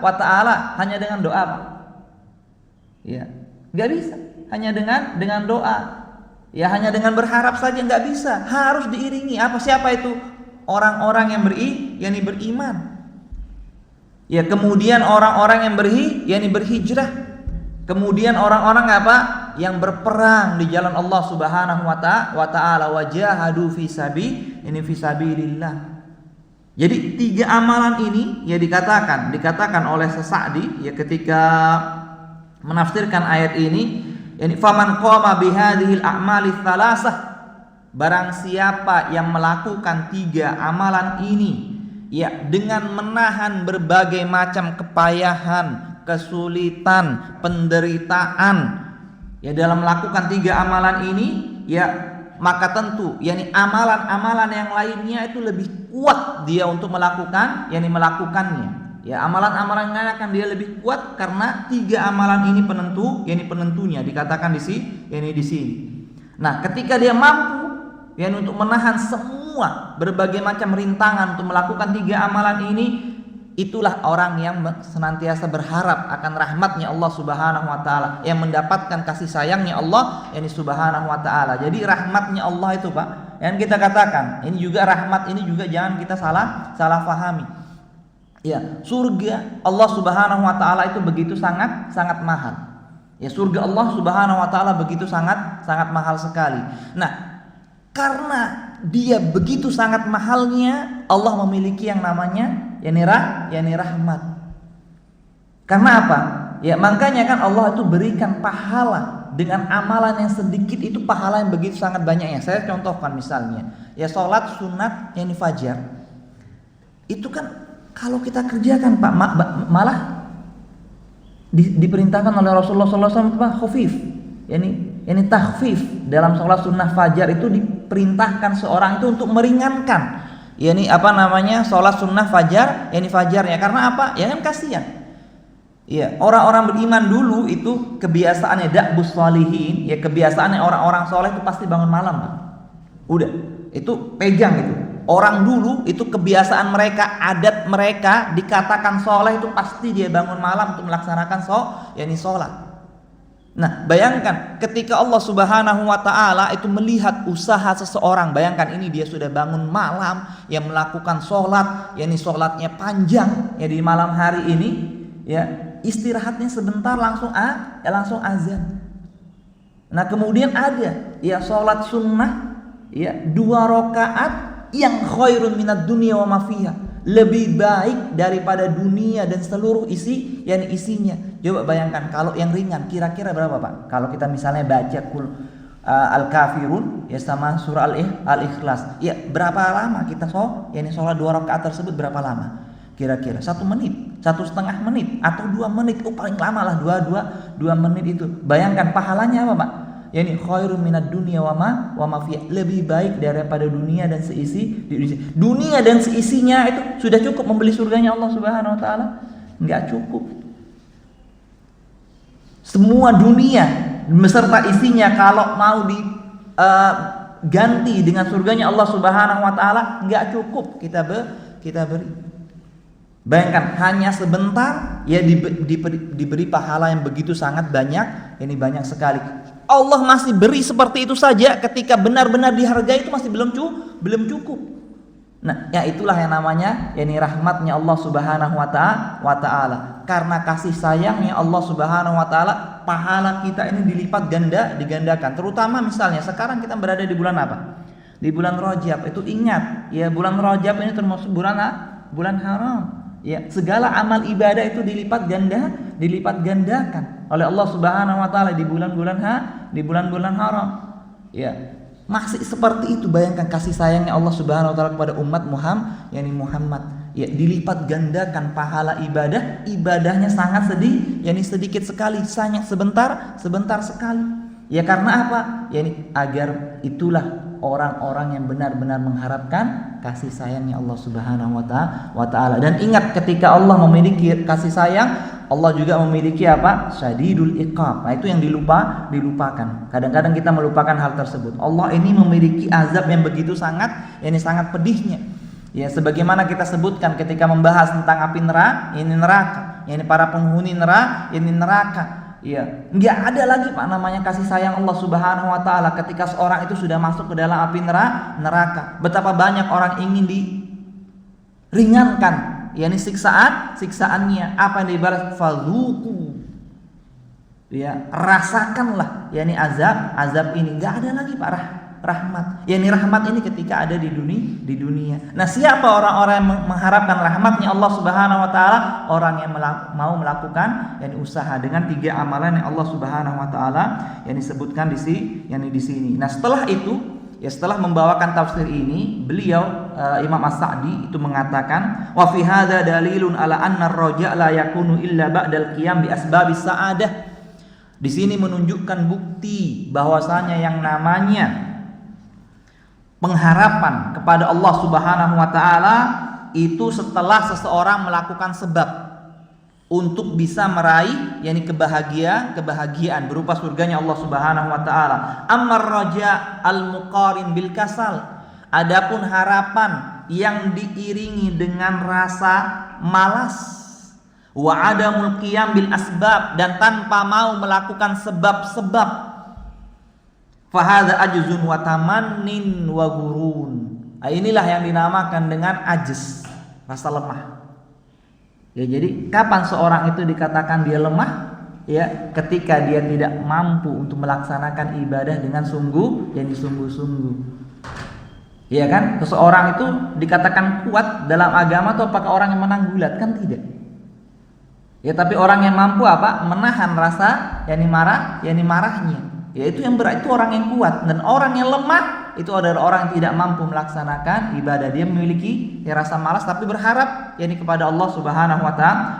wa taala hanya dengan doa, Pak? Ya, nggak bisa. Hanya dengan doa. Ya, hanya dengan berharap saja nggak bisa. Harus diiringi apa? Siapa itu? Orang-orang yang beriman. Ya, kemudian orang-orang yang berhijrah. Kemudian orang-orang apa? Yang berperang di jalan Allah Subhanahu wa taala, wajahadu fi sabilillah. Jadi 3 amalan ini ya dikatakan oleh Sa'di ya ketika menafsirkan ayat ini, yani faman qama bihadhil a'mali tsalasah, barang siapa yang melakukan 3 amalan ini ya dengan menahan berbagai macam kepayahan, kesulitan, penderitaan ya dalam melakukan 3 amalan ini ya, maka tentu yakni amalan-amalan yang lainnya itu lebih kuat dia untuk melakukannya. Ya, amalan-amalan yang lain akan dia lebih kuat karena 3 amalan ini penentunya dikatakan di sini. Nah, ketika dia mampu yakni untuk menahan semua berbagai macam rintangan untuk melakukan 3 amalan ini, itulah orang yang senantiasa berharap akan rahmatnya Allah Subhanahu wa taala, yang mendapatkan kasih sayangnya Allah yakni Subhanahu wa taala. Jadi rahmatnya Allah itu Pak, yang kita katakan ini juga rahmat ini juga jangan kita salah pahami. Ya, surga Allah Subhanahu wa taala itu begitu sangat mahal. Ya, surga Allah Subhanahu wa taala begitu sangat mahal sekali. Nah, karena dia begitu sangat mahalnya, Allah memiliki yang namanya yakni rahmat. Karena apa? Ya, makanya kan Allah itu berikan pahala dengan amalan yang sedikit, itu pahala yang begitu sangat banyaknya. Saya contohkan misalnya, ya salat sunat yakni fajar. Itu kan kalau kita kerjakan Pak malah diperintahkan oleh Rasulullah SAW Pak khafif. Yani takhfif dalam salat sunnah fajar itu diperintahkan seorang itu untuk meringankan salat sunnah fajar fajarnya. Karena apa? Ya kan kasihan. Iya, orang-orang beriman dulu itu kebiasaannya da'bus shalihin, ya kebiasaannya orang-orang soleh itu pasti bangun malam, Pak. Udah, itu pegang itu. Orang dulu itu kebiasaan mereka, adat mereka dikatakan soleh itu pasti dia bangun malam untuk melaksanakan sholat. Nah, bayangkan ketika Allah Subhanahu wa taala itu melihat usaha seseorang, bayangkan ini dia sudah bangun malam, yang melakukan sholat, yakni sholatnya panjang ya di malam hari ini, ya istirahatnya sebentar langsung azan. Nah, kemudian ada ya sholat sunnah ya 2 rakaat yang khairun minad dunya wa ma fiha, lebih baik daripada dunia dan seluruh isinya. Coba bayangkan kalau yang ringan kira-kira berapa Pak? Kalau kita misalnya baca Al-Kafirun ya sama surah Al-Ikhlas, ya berapa lama kita sholat 2 rakaat tersebut, berapa lama? Kira-kira 1 menit, 1,5 menit atau 2 menit, paling lama lah 2 menit itu. Bayangkan pahalanya apa Pak? Yani khairun minad dunya wa ma fiha, lebih baik daripada dunia dan dunia dan seisinya. Itu sudah cukup membeli surganya Allah Subhanahu wa taala? Enggak cukup. Semua dunia beserta isinya kalau mau diganti dengan surganya Allah Subhanahu wa taala enggak cukup kita beri. Bayangkan hanya sebentar ya diberi pahala yang begitu sangat banyak, ini banyak sekali. Allah masih beri seperti itu saja, ketika benar-benar dihargai itu masih belum cukup. Nah, ya itulah yang namanya yakni rahmatnya Allah Subhanahu wa taala. Karena kasih sayangnya Allah Subhanahu wa taala, pahala kita ini digandakan. Terutama misalnya sekarang kita berada di bulan apa? Di bulan Rajab. Itu ingat, ya bulan Rajab ini termasuk bulan haram. Ya, segala amal ibadah itu dilipat gandakan oleh Allah Subhanahu wa taala di bulan-bulan haram. Ya, masih seperti itu. Bayangkan kasih sayangnya Allah Subhanahu wa taala kepada umat Muhammad. Ya, dilipat gandakan pahala ibadahnya sangat sedikit sekali, hanya sebentar sekali. Ya karena apa? Yani agar itulah orang-orang yang benar-benar mengharapkan kasih sayangnya Allah Subhanahu wa taala. Dan ingat, ketika Allah memiliki kasih sayang, Allah juga memiliki apa? Syadidul iqab. Nah, itu yang dilupakan. Kadang-kadang kita melupakan hal tersebut. Allah ini memiliki azab yang begitu sangat pedihnya. Ya, sebagaimana kita sebutkan ketika membahas tentang api neraka, ini para penghuni neraka. Ya, enggak ada lagi Pak namanya kasih sayang Allah Subhanahu wa taala ketika seorang itu sudah masuk ke dalam api neraka. Betapa banyak orang ingin diringankan, yakni siksaannya. Apa yang dibalas? Fadzuku. Ya, rasakanlah yakni azab ini. Enggak ada lagi Pak rahmat. Yani rahmat ini ketika ada di dunia. Nah, siapa orang-orang yang mengharapkan rahmatnya Allah Subhanahu wa taala? Orang yang mau melakukan yani usaha dengan 3 amalan yang Allah Subhanahu wa taala yang disebutkan di sini. Nah, setelah itu, ya setelah membawakan tafsir ini, beliau Imam As-Sa'di itu mengatakan, wa fi hadza dalilun ala anna ar-raja' la yakunu illa ba'dal qiyam bi asbabis sa'adah. Di sini menunjukkan bukti bahwasanya yang namanya pengharapan kepada Allah Subhanahu wa taala itu setelah seseorang melakukan sebab untuk bisa meraih yakni kebahagiaan berupa surganya Allah Subhanahu wa taala. Ammar raja al-muqarin bil kasal. Adapun harapan yang diiringi dengan rasa malas, wa adamul qiyam bil asbab, dan tanpa mau melakukan sebab-sebab, fahadha ajzun wa tamannin wa gurun. Inilah yang dinamakan dengan ajz, rasa lemah. Ya, jadi kapan seorang itu dikatakan dia lemah? Ya, ketika dia tidak mampu untuk melaksanakan ibadah dengan sungguh, jadi sungguh-sungguh. Ya kan? Seseorang itu dikatakan kuat dalam agama atau apakah orang yang menang gulat? Kan tidak. Ya, tapi orang yang mampu apa? Menahan rasa marahnya. Ya, itu yang berat, itu orang yang kuat. Dan orang yang lemah itu adalah orang yang tidak mampu melaksanakan ibadah. Dia memiliki rasa malas tapi berharap kepada Allah Subhanahu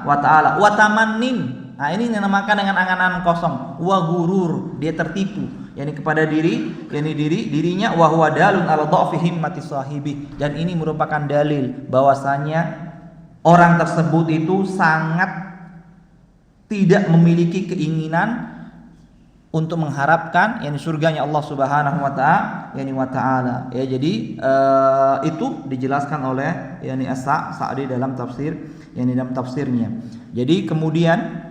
wa taala. Wa tamannin. Nah, ini dinamakan dengan angan-angan kosong. Wa gurur, dia tertipu kepada dirinya. Wa huwa dalun ala dha'fi himmati sahibi. Dan ini merupakan dalil bahwasanya orang tersebut itu sangat tidak memiliki keinginan untuk mengharapkan surganya Allah Subhanahu wa taala. Ya, jadi itu dijelaskan oleh As-Sa'di dalam tafsirnya. Jadi kemudian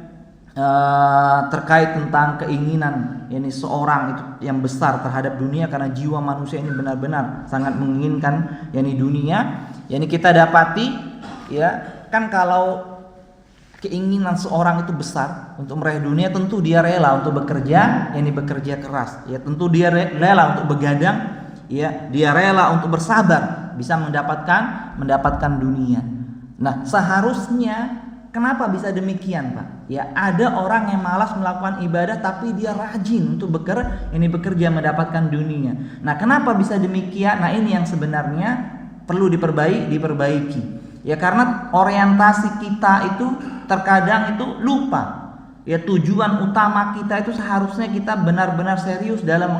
terkait tentang keinginan ini seorang itu yang besar terhadap dunia, karena jiwa manusia ini benar-benar sangat menginginkan yakni dunia. Yani kita dapati ya kan, kalau keinginan seorang itu besar untuk meraih dunia, tentu dia rela untuk bekerja, yakni bekerja keras. Ya tentu dia rela untuk begadang, ya dia rela untuk bersabar bisa mendapatkan dunia. Nah, seharusnya kenapa bisa demikian, Pak? Ya ada orang yang malas melakukan ibadah tapi dia rajin untuk bekerja mendapatkan dunia. Nah, kenapa bisa demikian? Nah, ini yang sebenarnya perlu diperbaiki. Ya karena orientasi kita itu terkadang itu lupa. Ya tujuan utama kita itu seharusnya kita benar-benar serius dalam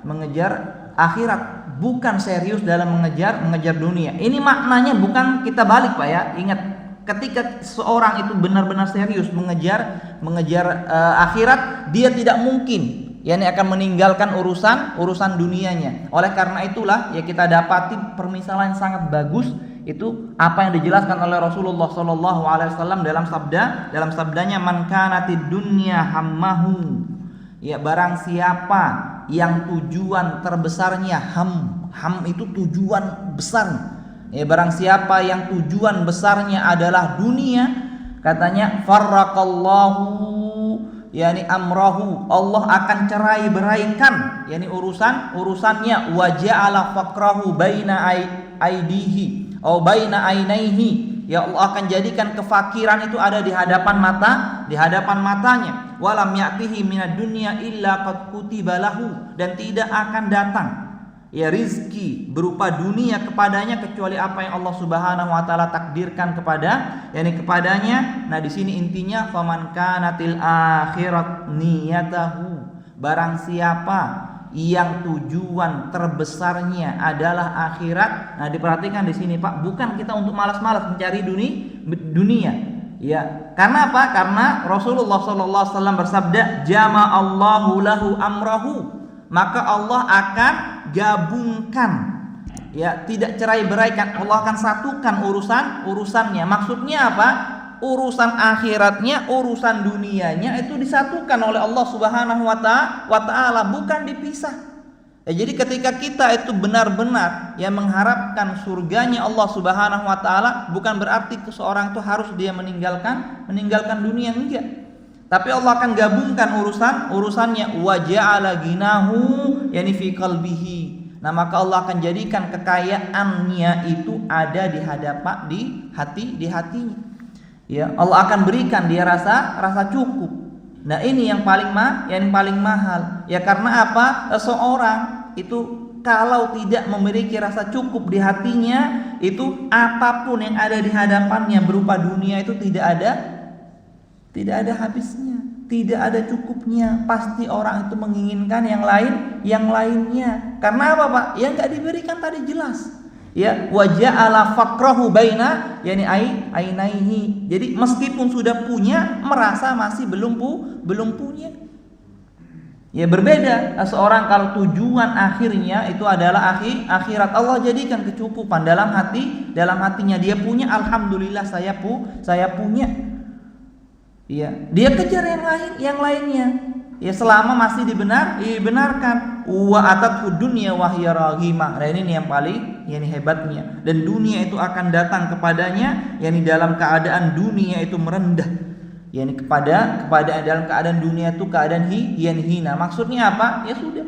mengejar akhirat, bukan serius dalam mengejar dunia. Ini maknanya bukan kita balik, Pak ya. Ingat, ketika seorang itu benar-benar serius mengejar akhirat, dia tidak mungkin yakni akan meninggalkan urusan dunianya. Oleh karena itulah ya kita dapati permisalan yang sangat bagus itu apa yang dijelaskan oleh Rasulullah sallallahu alaihi wasallam dalam sabdanya, man kanatid dunya hammahu. Ya barang siapa yang tujuan terbesarnya ham itu tujuan besar. Ya barang siapa yang tujuan besarnya adalah dunia, katanya farraqallahu yakni amrahu, Allah akan cerai beraikan yakni urusannya, wa ja'ala faqrahu baina aidihi atau baina ainaihi, ya Allah akan jadikan kefakiran itu ada di hadapan matanya, walam ya'tihi minad dunya illa qad kutiba lahu, dan tidak akan datang ya rizki berupa dunia kepadanya kecuali apa yang Allah Subhanahu wa taala takdirkan kepadanya. Nah, di sini intinya faman kanatil akhirat niyatahu, barang siapa yang tujuan terbesarnya adalah akhirat. Nah, diperhatikan di sini, Pak, bukan kita untuk malas-malas mencari dunia. Ya, karena apa? Karena Rasulullah sallallahu alaihi wasallam bersabda, jama'allahu lahu amrahu, maka Allah akan gabungkan, ya tidak cerai beraikan, Allah akan satukan urusannya. Maksudnya apa? Urusan akhiratnya, urusan dunianya itu disatukan oleh Allah Subhanahu wa taala, bukan dipisah. Ya, jadi ketika kita itu benar-benar yang mengharapkan surganya Allah Subhanahu wa taala, bukan berarti seseorang itu harus dia meninggalkan dunia, enggak. Tapi Allah akan gabungkan urusannya, wa ja'ala ginahu yani fi qalbihi. Nah, maka Allah akan jadikan kekayaannya itu ada di hatinya. Ya, Allah akan berikan dia rasa cukup. Nah, ini yang paling mahal. Ya karena apa? Seorang itu kalau tidak memiliki rasa cukup di hatinya, itu apapun yang ada di hadapannya berupa dunia itu tidak ada habisnya, tidak ada cukupnya. Pasti orang itu menginginkan yang lainnya. Karena apa, Pak? Yang enggak diberikan tadi jelas. Ya, wa ja'ala faqrahu baina yani ainaihi. Jadi meskipun sudah punya, merasa masih belum punya. Ya berbeda seorang kalau tujuan akhirnya itu adalah akhirat, Allah jadikan kecukupan dalam hatinya. Dia punya, alhamdulillah saya punya. Ya, dia kejar yang lainnya. Ya selama masih dibenarkan. Wa atathu dunya wa hiya raghimah. Nah, ini yang paling hebatnya. Dan dunia itu akan datang kepadanya yakni dalam keadaan dunia itu merendah. yakni kepada dalam keadaan dunia itu keadaan hina. Maksudnya apa? Ya sudah.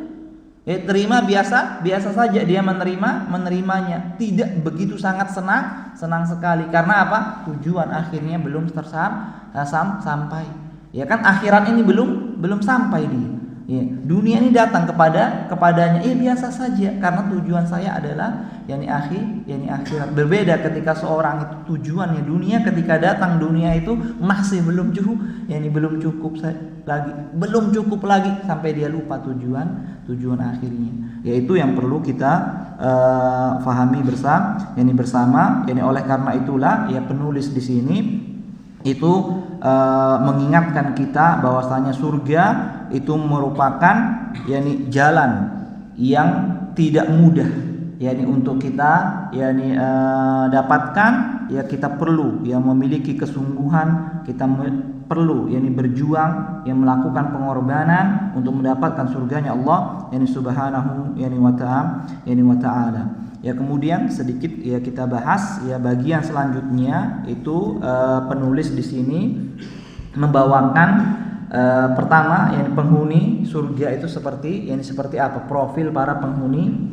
Ya terima biasa saja dia menerimanya. Tidak begitu sangat senang sekali. Karena apa? Tujuan akhirnya belum sampai. Ya kan akhirat ini belum sampai dia. Ya, dunia ini datang kepadanya, biasa saja karena tujuan saya adalah yakni akhirat. Berbeda ketika seorang itu tujuannya dunia, ketika datang dunia itu masih belum cukup lagi sampai dia lupa tujuan akhirnya. Yaitu yang perlu kita fahami bersama. Oleh karena itulah ya penulis di sini itu mengingatkan kita bahwasanya surga itu merupakan yakni jalan yang tidak mudah, yakni untuk kita yakni dapatkan, ya kita perlu ya memiliki kesungguhan, kita perlu yakni berjuang, yang melakukan pengorbanan untuk mendapatkan surganya Allah yakni subhanahu yakni wa ta'ala. Ya kemudian sedikit ya kita bahas ya bagian selanjutnya itu penulis di sini membawakan pertama yang penghuni surga itu seperti apa, profil para penghuni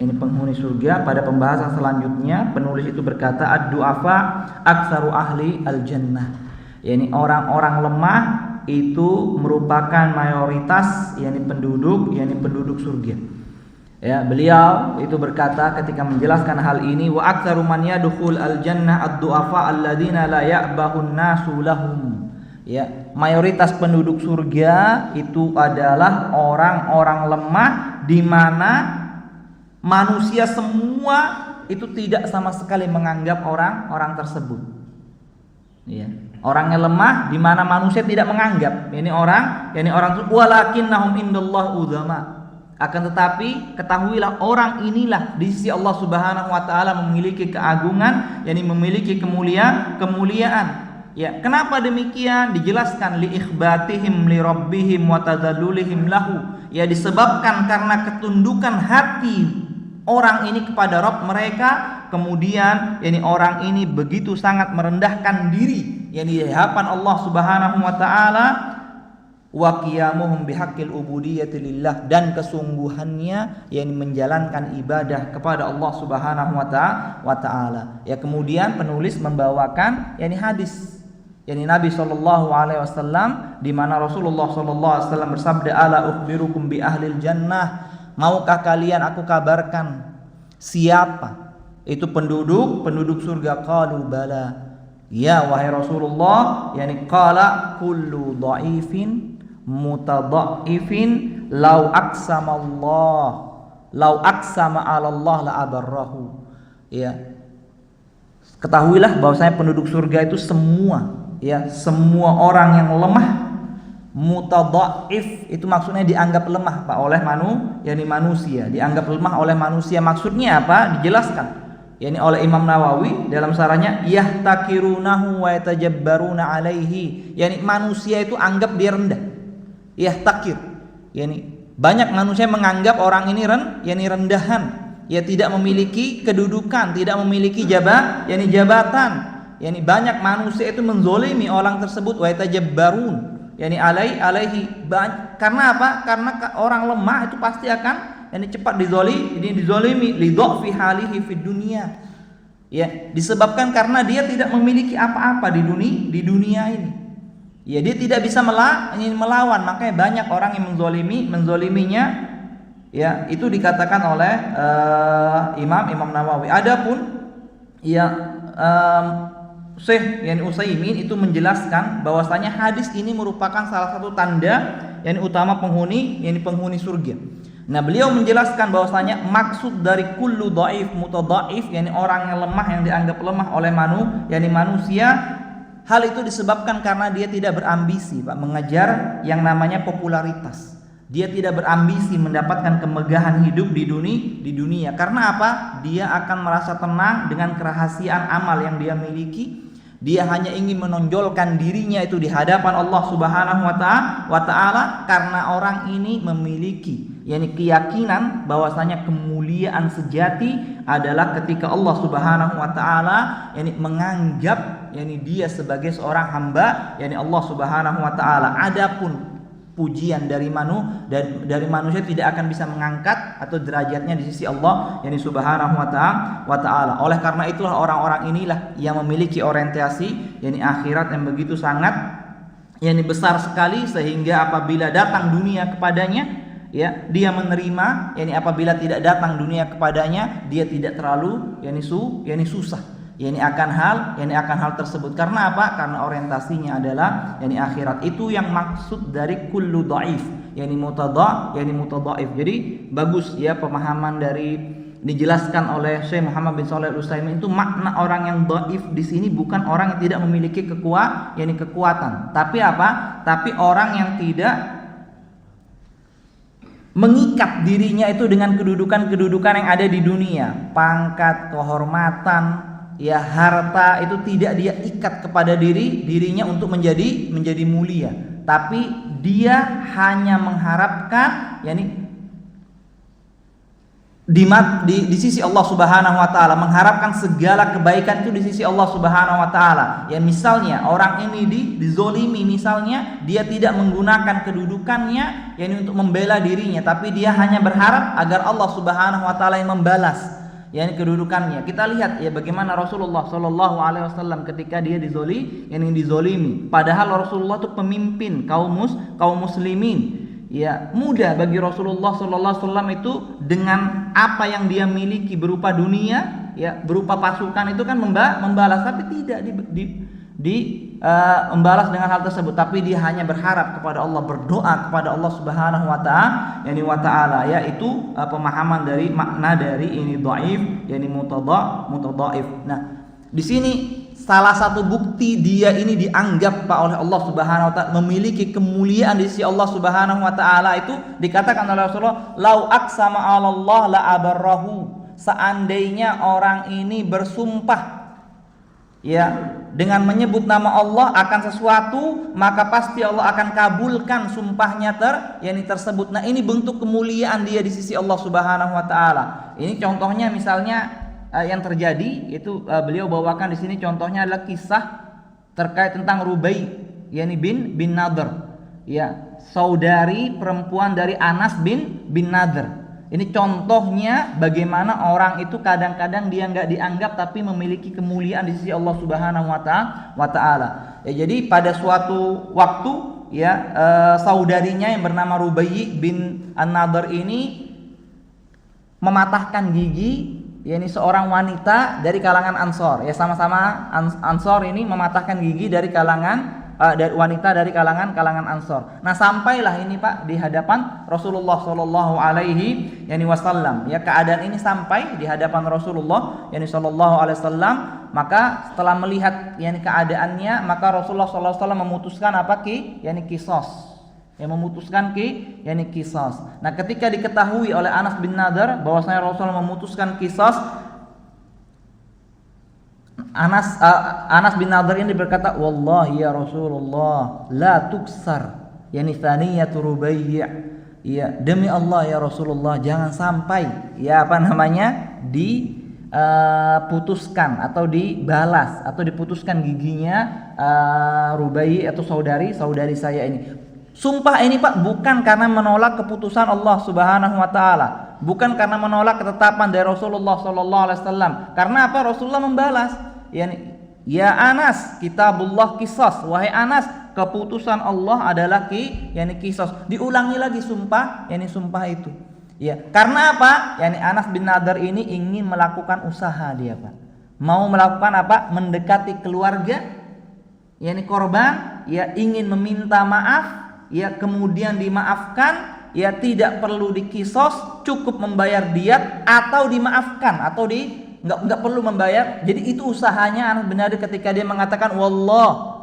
surga. Pada pembahasan selanjutnya penulis itu berkata ad-du'afa aktsaru ahli al-jannah, yakni orang-orang lemah itu merupakan mayoritas penduduk surga. Ya, beliau itu berkata ketika menjelaskan hal ini, wa aktsaru man yadkhul al-jannah ad-du'afa alladziina la ya'bahu an-nasu lahum. Ya, mayoritas penduduk surga itu adalah orang-orang lemah, di mana manusia semua itu tidak sama sekali menganggap orang tersebut. Ya, orangnya lemah di mana manusia tidak menganggap ini orang itu walakinnahum indallah udzama. Akan tetapi ketahuilah orang inilah di sisi Allah Subhanahu wa taala memiliki keagungan, yakni memiliki kemuliaan. Ya, kenapa demikian? Dijelaskan li ikhbatihim li rabbihim wa tadzallulihim lahu. Ya, disebabkan karena ketundukan hati orang ini kepada Rabb mereka, kemudian yakni orang ini begitu sangat merendahkan diri yakni di hadapan Allah Subhanahu wa taala, wa qiyamuhum bihaqqil ubudiyyati lillah, dan kesungguhannya yakni menjalankan ibadah kepada Allah Subhanahu wa taala. Ya, kemudian penulis membawakan yakni hadis yakni Nabi sallallahu alaihi wasallam, di mana Rasulullah sallallahu alaihi wasallam bersabda, ala ukhbirukum bi ahlil jannah, maukah kalian aku kabarkan siapa itu penduduk surga? Qalu bala, ya wahai Rasulullah, yakni qala kullu dhaifin mutadhaifin law aqsama ala Allah la abarrahu. Ya, ketahuilah bahwasanya penduduk surga itu semua orang yang lemah, mutadhaif itu maksudnya dianggap lemah Pak oleh manusia, dianggap lemah oleh manusia. Maksudnya apa? Dijelaskan yakni oleh Imam Nawawi dalam sarahnya, yahtakirunahu wa yatajabbaruna alaihi, yakni manusia itu anggap dia rendah. Yahtakir, yakni banyak manusia menganggap orang ini rendahan, ya tidak memiliki kedudukan, tidak memiliki jabatan. Yani banyak manusia itu menzolimi orang tersebut, wa yatajabbarun yani alaihi. Karena apa? Karena orang lemah itu pasti akan cepat dizolimi li dha'fi halihi fid dunya. Ya, disebabkan karena dia tidak memiliki apa-apa di dunia ini. Ya, dia tidak bisa melawan, makanya banyak orang yang menzoliminya. Ya, itu dikatakan oleh Imam Nawawi. Adapun Syekh Utsaimin itu menjelaskan bahwasanya hadis ini merupakan salah satu tanda utama penghuni surga. Nah, beliau menjelaskan bahwasanya maksud dari kullu dhaif mutadhaif, orang yang lemah, yang dianggap lemah oleh manusia, hal itu disebabkan karena dia tidak berambisi Pak mengejar yang namanya popularitas. Dia tidak berambisi mendapatkan kemegahan hidup di dunia. Karena apa? Dia akan merasa tenang dengan kerahasiaan amal yang dia miliki. Dia hanya ingin menonjolkan dirinya itu di hadapan Allah Subhanahu wa taala, karena orang ini memiliki keyakinan bahwasanya kemuliaan sejati adalah ketika Allah Subhanahu wa taala menganggap dia sebagai seorang hamba Allah Subhanahu wa taala. Adapun pujian dari manusia tidak akan bisa mengangkat atau derajatnya di sisi Allah Subhanahu wa taala. Oleh karena itulah orang-orang inilah yang memiliki orientasi akhirat yang begitu sangat besar sekali, sehingga apabila datang dunia kepadanya dia menerima, apabila tidak datang dunia kepadanya dia tidak terlalu susah akan hal tersebut. Karena apa? Karena orientasinya adalah akhirat. Itu yang maksud dari kullu dhaif, mutadhaif. Jadi bagus pemahaman dari dijelaskan oleh Syekh Muhammad bin Shalih Al-Utsaimin. Itu makna orang yang dhaif di sini bukan orang yang tidak memiliki kekuatan, tapi apa? Tapi orang yang tidak mengikat dirinya itu dengan kedudukan-kedudukan yang ada di dunia, pangkat, kehormatan, ya harta, itu tidak dia ikat kepada dirinya untuk menjadi mulia, tapi dia hanya mengharapkan yakni di sisi Allah Subhanahu wa taala, mengharapkan segala kebaikan itu di sisi Allah Subhanahu wa taala. Ya misalnya orang ini dizolimi, misalnya dia tidak menggunakan kedudukannya yakni untuk membela dirinya, tapi dia hanya berharap agar Allah Subhanahu wa taala yang membalas yakni kedudukannya. Kita lihat ya bagaimana Rasulullah Shallallahu alaihi wasallam ketika dia dizolimi, padahal Rasulullah itu pemimpin kaum muslimin. Ya, mudah bagi Rasulullah sallallahu alaihi wasallam itu dengan apa yang dia miliki berupa dunia, ya, berupa pasukan itu kan membalas, tapi tidak membalas dengan hal tersebut, tapi dia hanya berharap kepada Allah, berdoa kepada Allah Subhanahu wa taala, yaitu pemahaman dari makna dari ini dhaif, yakni mutadhaif. Nah, di sini salah satu bukti dia ini dianggap oleh Allah Subhanahu wa taala memiliki kemuliaan di sisi Allah Subhanahu wa taala itu dikatakan oleh Rasulullah, lau aqsama 'ala Allah la abarrahu. Seandainya orang ini bersumpah ya dengan menyebut nama Allah akan sesuatu, maka pasti Allah akan kabulkan sumpahnya tersebut. Nah, ini bentuk kemuliaan dia di sisi Allah Subhanahu wa taala. Ini contohnya misalnya yang terjadi itu beliau bawakan di sini contohnya adalah kisah terkait tentang Rubai yakni bin Nadhr, ya, saudari perempuan dari Anas bin Nadhr. Ini contohnya bagaimana orang itu kadang-kadang dia nggak dianggap tapi memiliki kemuliaan di sisi Allah Subhanahu wa taala. Ya, jadi pada suatu waktu ya saudarinya yang bernama Rubai bin Nadhr ini mematahkan gigi, yakni seorang wanita dari kalangan Ansor. Ya, sama-sama Ansor ini mematahkan gigi dari kalangan dari wanita dari kalangan Ansor. Nah, sampailah ini Pak di hadapan Rasulullah sallallahu alaihi wasallam. Ya, keadaan ini sampai di hadapan Rasulullah sallallahu alaihi wasallam. Maka setelah melihat keadaannya, maka Rasulullah sallallahu alaihi wasallam memutuskan kisos. Yang memutuskan kisos. Nah, ketika diketahui oleh Anas bin Nadhr bahwasanya Rasulullah memutuskan kisos, Anas bin Nadhr ini berkata, wallahi ya Rasulullah la tuksar yani thaniyatu Rubai'. Ya, demi Allah ya Rasulullah, jangan sampai diputuskan atau dibalas atau diputuskan giginya Rubai' atau saudari saya ini. Sumpah ini Pak bukan karena menolak keputusan Allah Subhanahu wa taala, bukan karena menolak ketetapan dari Rasulullah sallallahu alaihi wasallam. Karena apa? Rasulullah membalas, ya Anas, kitabullah qisas, wahai Anas, keputusan Allah adalah qisas. Diulangi lagi sumpah itu. Ya, karena apa? Anas bin Nadhr ini ingin melakukan usaha dia, Pak. Mau melakukan apa? Mendekati keluarga korban, ya, ingin meminta maaf, ya, kemudian dimaafkan, ya, tidak perlu dikisos, cukup membayar diat atau dimaafkan atau nggak perlu membayar. Jadi itu usahanya Anas bin Nadhr ketika dia mengatakan wallah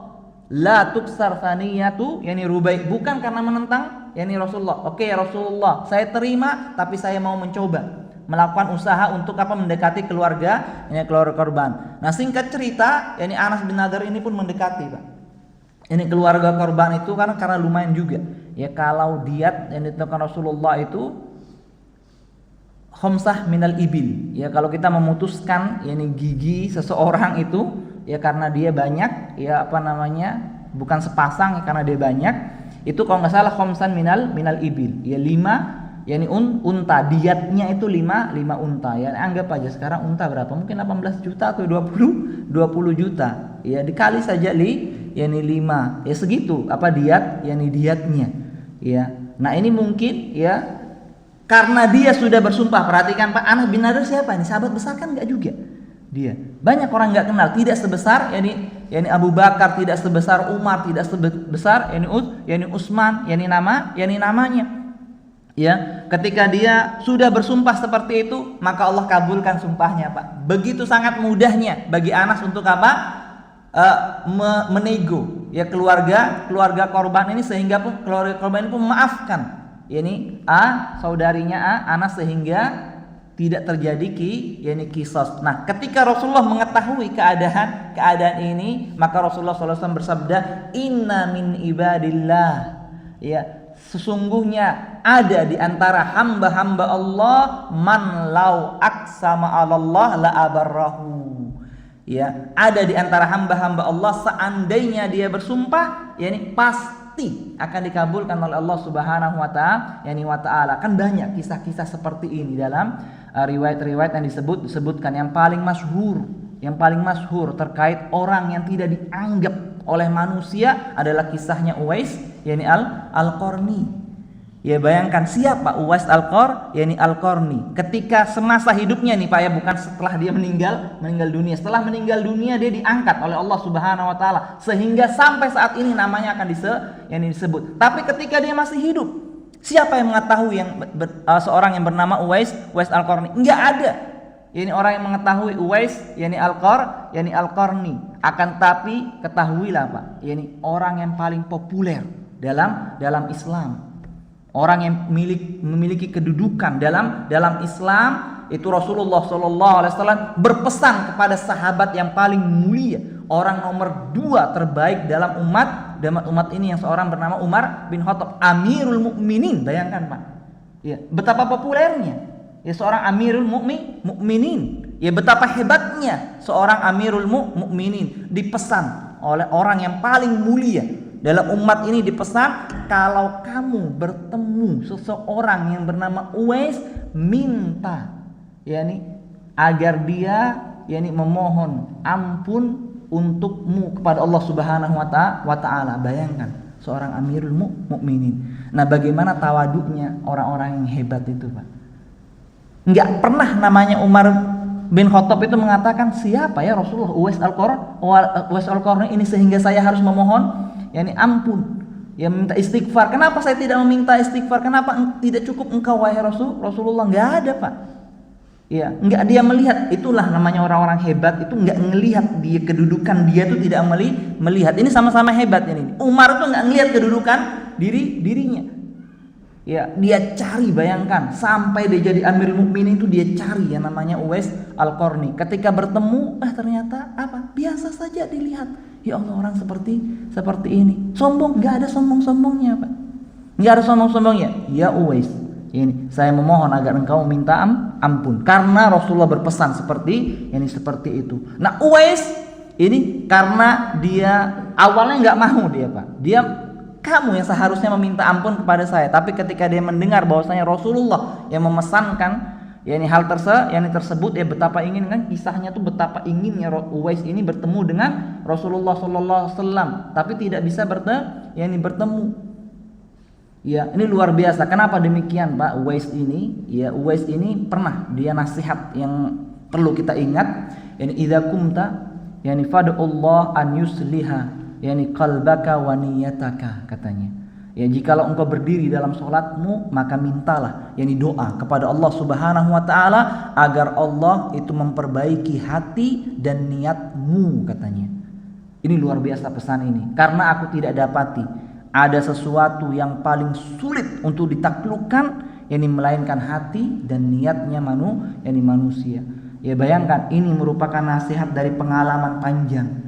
la tuksar thaniyatu Rubai', bukan karena menentang Rasulullah. Oke ya Rasulullah, saya terima, tapi saya mau mencoba melakukan usaha untuk mendekati keluarga korban. Nah, singkat cerita, Anas bin Nadhr ini pun mendekati, Pak. Ini keluarga korban itu karena lumayan juga. Ya, kalau diat yang ditentukan Rasulullah itu khamsah minal ibil. Ya, kalau kita memutuskan gigi seseorang itu ya karena dia banyak, ya bukan sepasang, ya, karena dia banyak, itu kalau nggak salah khamsan minal ibil. Ya 5 unta, diatnya itu 5 unta. Ya, anggap aja sekarang unta berapa? Mungkin 18 juta atau 20 juta. Ya, dikali saja 5, ya segitu diatnya, ya. Nah, ini mungkin ya karena dia sudah bersumpah. Perhatikan Pak, Anas bin Nadhr siapa ini? Sahabat besar kan enggak juga dia. Banyak orang enggak kenal, tidak sebesar Abu Bakar, tidak sebesar Umar, tidak sebesar Utsman, namanya. Ya, ketika dia sudah bersumpah seperti itu, maka Allah kabulkan sumpahnya, Pak. Begitu sangat mudahnya bagi Anas untuk menego ya keluarga korban ini, sehingga pun keluarga korban ini pun memaafkan yakni saudarinya Anas sehingga tidak terjadi kisos. Nah, ketika Rasulullah mengetahui keadaan ini, maka Rasulullah SAW bersabda, "Inna min ibadillah." Ya, sesungguhnya ada di antara hamba-hamba Allah man lau aqsama 'alallah la abarrahu. Ya, ada di antara hamba-hamba Allah seandainya dia bersumpah, yakni pasti akan dikabulkan oleh Allah Subhanahu wa taala. Kan banyak kisah-kisah seperti ini dalam riwayat-riwayat yang disebutkan. Yang paling masyhur terkait orang yang tidak dianggap oleh manusia adalah kisahnya Uwais, yakni Al-Qarni. Ya, bayangkan siapa Uwais yakni Al-Qarni. Ketika semasa hidupnya nih Pak, ya, bukan setelah dia meninggal dunia. Setelah meninggal dunia dia diangkat oleh Allah Subhanahu wa taala sehingga sampai saat ini namanya akan disebut. Tapi ketika dia masih hidup, siapa yang mengetahui seorang yang bernama Uwais Al-Qarni? Enggak ada. Ini orang yang mengetahui Uwais yakni Al-Qarni. Akan tapi ketahuilah Pak, ini orang yang paling populer dalam Islam. Orang yang memiliki kedudukan dalam Islam itu Rasulullah SAW berpesan kepada sahabat yang paling mulia, orang nomor 2 terbaik dalam umat ini yang seorang bernama Umar bin Khattab, Amirul Mukminin. Bayangkan Pak, ya, betapa populernya ya seorang Amirul Mukminin. Ya, betapa hebatnya seorang Amirul Mukminin dipesan oleh orang yang paling mulia dalam umat ini, dipesan, kalau kamu bertemu seseorang yang bernama Uwais, minta agar dia memohon ampun untukmu kepada Allah Subhanahu wa taala. Bayangkan seorang Amirul Mukminin. Nah, bagaimana tawaduknya orang-orang yang hebat itu, Pak? Enggak pernah namanya Umar bin Khattab itu mengatakan, siapa ya Rasulullah Uwais Al-Qarni ini sehingga saya harus memohon ampun, ya minta istighfar. Kenapa saya tidak meminta istighfar? Kenapa tidak cukup engkau wahai Rasulullah? Enggak ada Pak. Ya, enggak dia melihat. Itulah namanya orang-orang hebat itu enggak ngelihat dia kedudukan dia itu, tidak melihat. Ini sama-sama hebat ini. Umar itu enggak ngelihat kedudukan dirinya. Ya, dia cari, bayangkan sampai dia jadi Amirul Mukminin itu dia cari yang namanya Uwais Al-Qarni. Ketika bertemu, ternyata apa? Biasa saja dilihat. Ya Allah, orang seperti ini. Sombong? Enggak ada sombong-sombongnya, Pak. Enggak ada sombong-sombongnya. Ya Uwais, ini saya memohon agar engkau minta ampun karena Rasulullah berpesan seperti itu. Nah, Uwais ini karena dia awalnya enggak mau dia, Pak. Kamu yang seharusnya meminta ampun kepada saya. Tapi ketika dia mendengar bahwasanya Rasulullah yang memesankan hal tersebut, ya betapa ingin, kan kisahnya tuh betapa inginnya Uwais ini bertemu dengan Rasulullah SAW, tapi tidak bisa bertemu. Ya, ini luar biasa. Kenapa demikian, Pak? Uwais ini pernah dia nasihat yang perlu kita ingat. Idza kumta fad'ullah an yusliha qalbaka wa niyataka, katanya. Ya, jikalau engkau berdiri dalam sholatmu, maka mintalah doa kepada Allah Subhanahu wa taala agar Allah itu memperbaiki hati dan niatmu, katanya. Ini luar biasa pesan ini, karena aku tidak dapati ada sesuatu yang paling sulit untuk ditaklukkan melainkan hati dan niatnya manusia. Ya, bayangkan ini merupakan nasihat dari pengalaman panjang.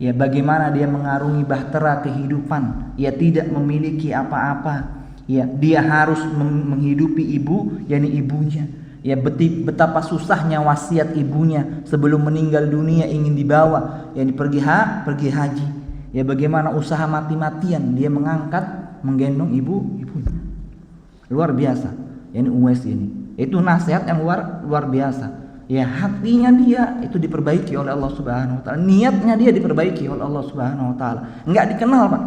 Ya, bagaimana dia mengarungi bahtera kehidupan. Ya, tidak memiliki apa-apa. Ya, dia harus menghidupi ibunya. Ya, betapa susahnya wasiat ibunya sebelum meninggal dunia ingin dibawa pergi haji. Ya, bagaimana usaha mati-matian dia menggendong ibunya. Luar biasa. Uwais ini. Itu nasihat yang luar biasa. Ya, hatinya dia itu diperbaiki oleh Allah Subhanahu wa taala. Niatnya dia diperbaiki oleh Allah Subhanahu wa taala. Enggak dikenal, Pak,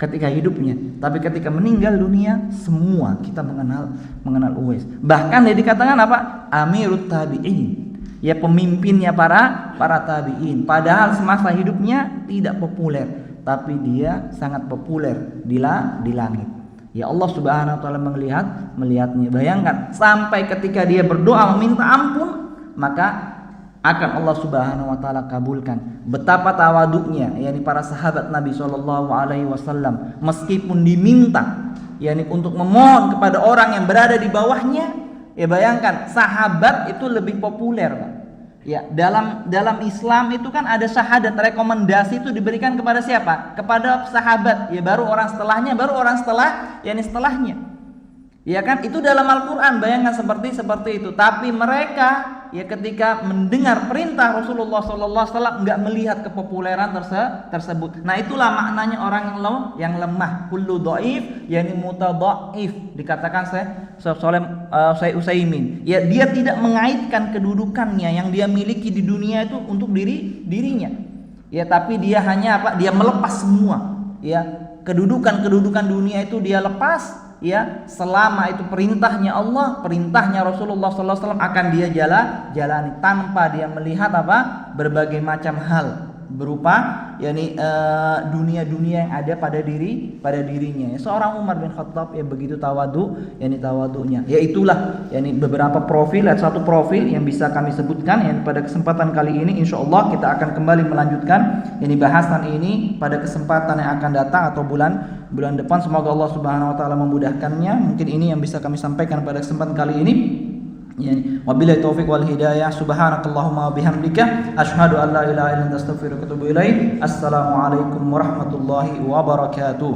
ketika hidupnya, tapi ketika meninggal dunia semua kita mengenal Uwais. Bahkan dia dikatakan apa? Amirut tabi'in. Ya, pemimpinnya para tabi'in. Padahal semasa hidupnya tidak populer, tapi dia sangat populer di langit. Ya, Allah Subhanahu wa taala melihatnya. Bayangkan sampai ketika dia berdoa meminta ampun, maka akan Allah Subhanahu wa taala kabulkan. Betapa tawaduknya para sahabat Nabi SAW, meskipun diminta yakni untuk memohon kepada orang yang berada di bawahnya. Ya bayangkan, sahabat itu lebih populer, Pak. Ya, dalam Islam itu kan ada syahadat, rekomendasi itu diberikan kepada siapa? Kepada sahabat. Ya baru orang setelahnya, baru orang setelahnya. Ya kan, itu dalam Al-Qur'an, bayangkan seperti itu. Tapi mereka ya ketika mendengar perintah Rasulullah SAW enggak melihat kepopuleran tersebut. Nah, itulah maknanya orang yang lemah. Kullu dhaif yani mutadhaif. Dikatakan Syekh Utsaimin. Ya, dia tidak mengaitkan kedudukannya yang dia miliki di dunia itu untuk dirinya. Ya, tapi dia hanya Dia melepas semua. Ya, kedudukan dunia itu dia lepas. Ya, selama itu perintahnya Allah, perintahnya Rasulullah SAW akan dia jalani tanpa dia melihat berbagai macam hal berupa dunia-dunia yang ada pada dirinya. Seorang Umar bin Khattab ya begitu tawadunya. Ya itulah beberapa profil, satu profil yang bisa kami sebutkan pada kesempatan kali ini. Insyaallah kita akan kembali melanjutkan bahasan ini pada kesempatan yang akan datang atau bulan depan. Semoga Allah Subhanahu wa taala memudahkannya. Mungkin ini yang bisa kami sampaikan pada kesempatan kali ini. Wabillahi taufiq wal hidayah. Subhanakallahumma wa bihamdika asyhadu an la ilaha illa anta astaghfiruka wa atubu ilaik. Assalamualaikum warahmatullahi wabarakatuh.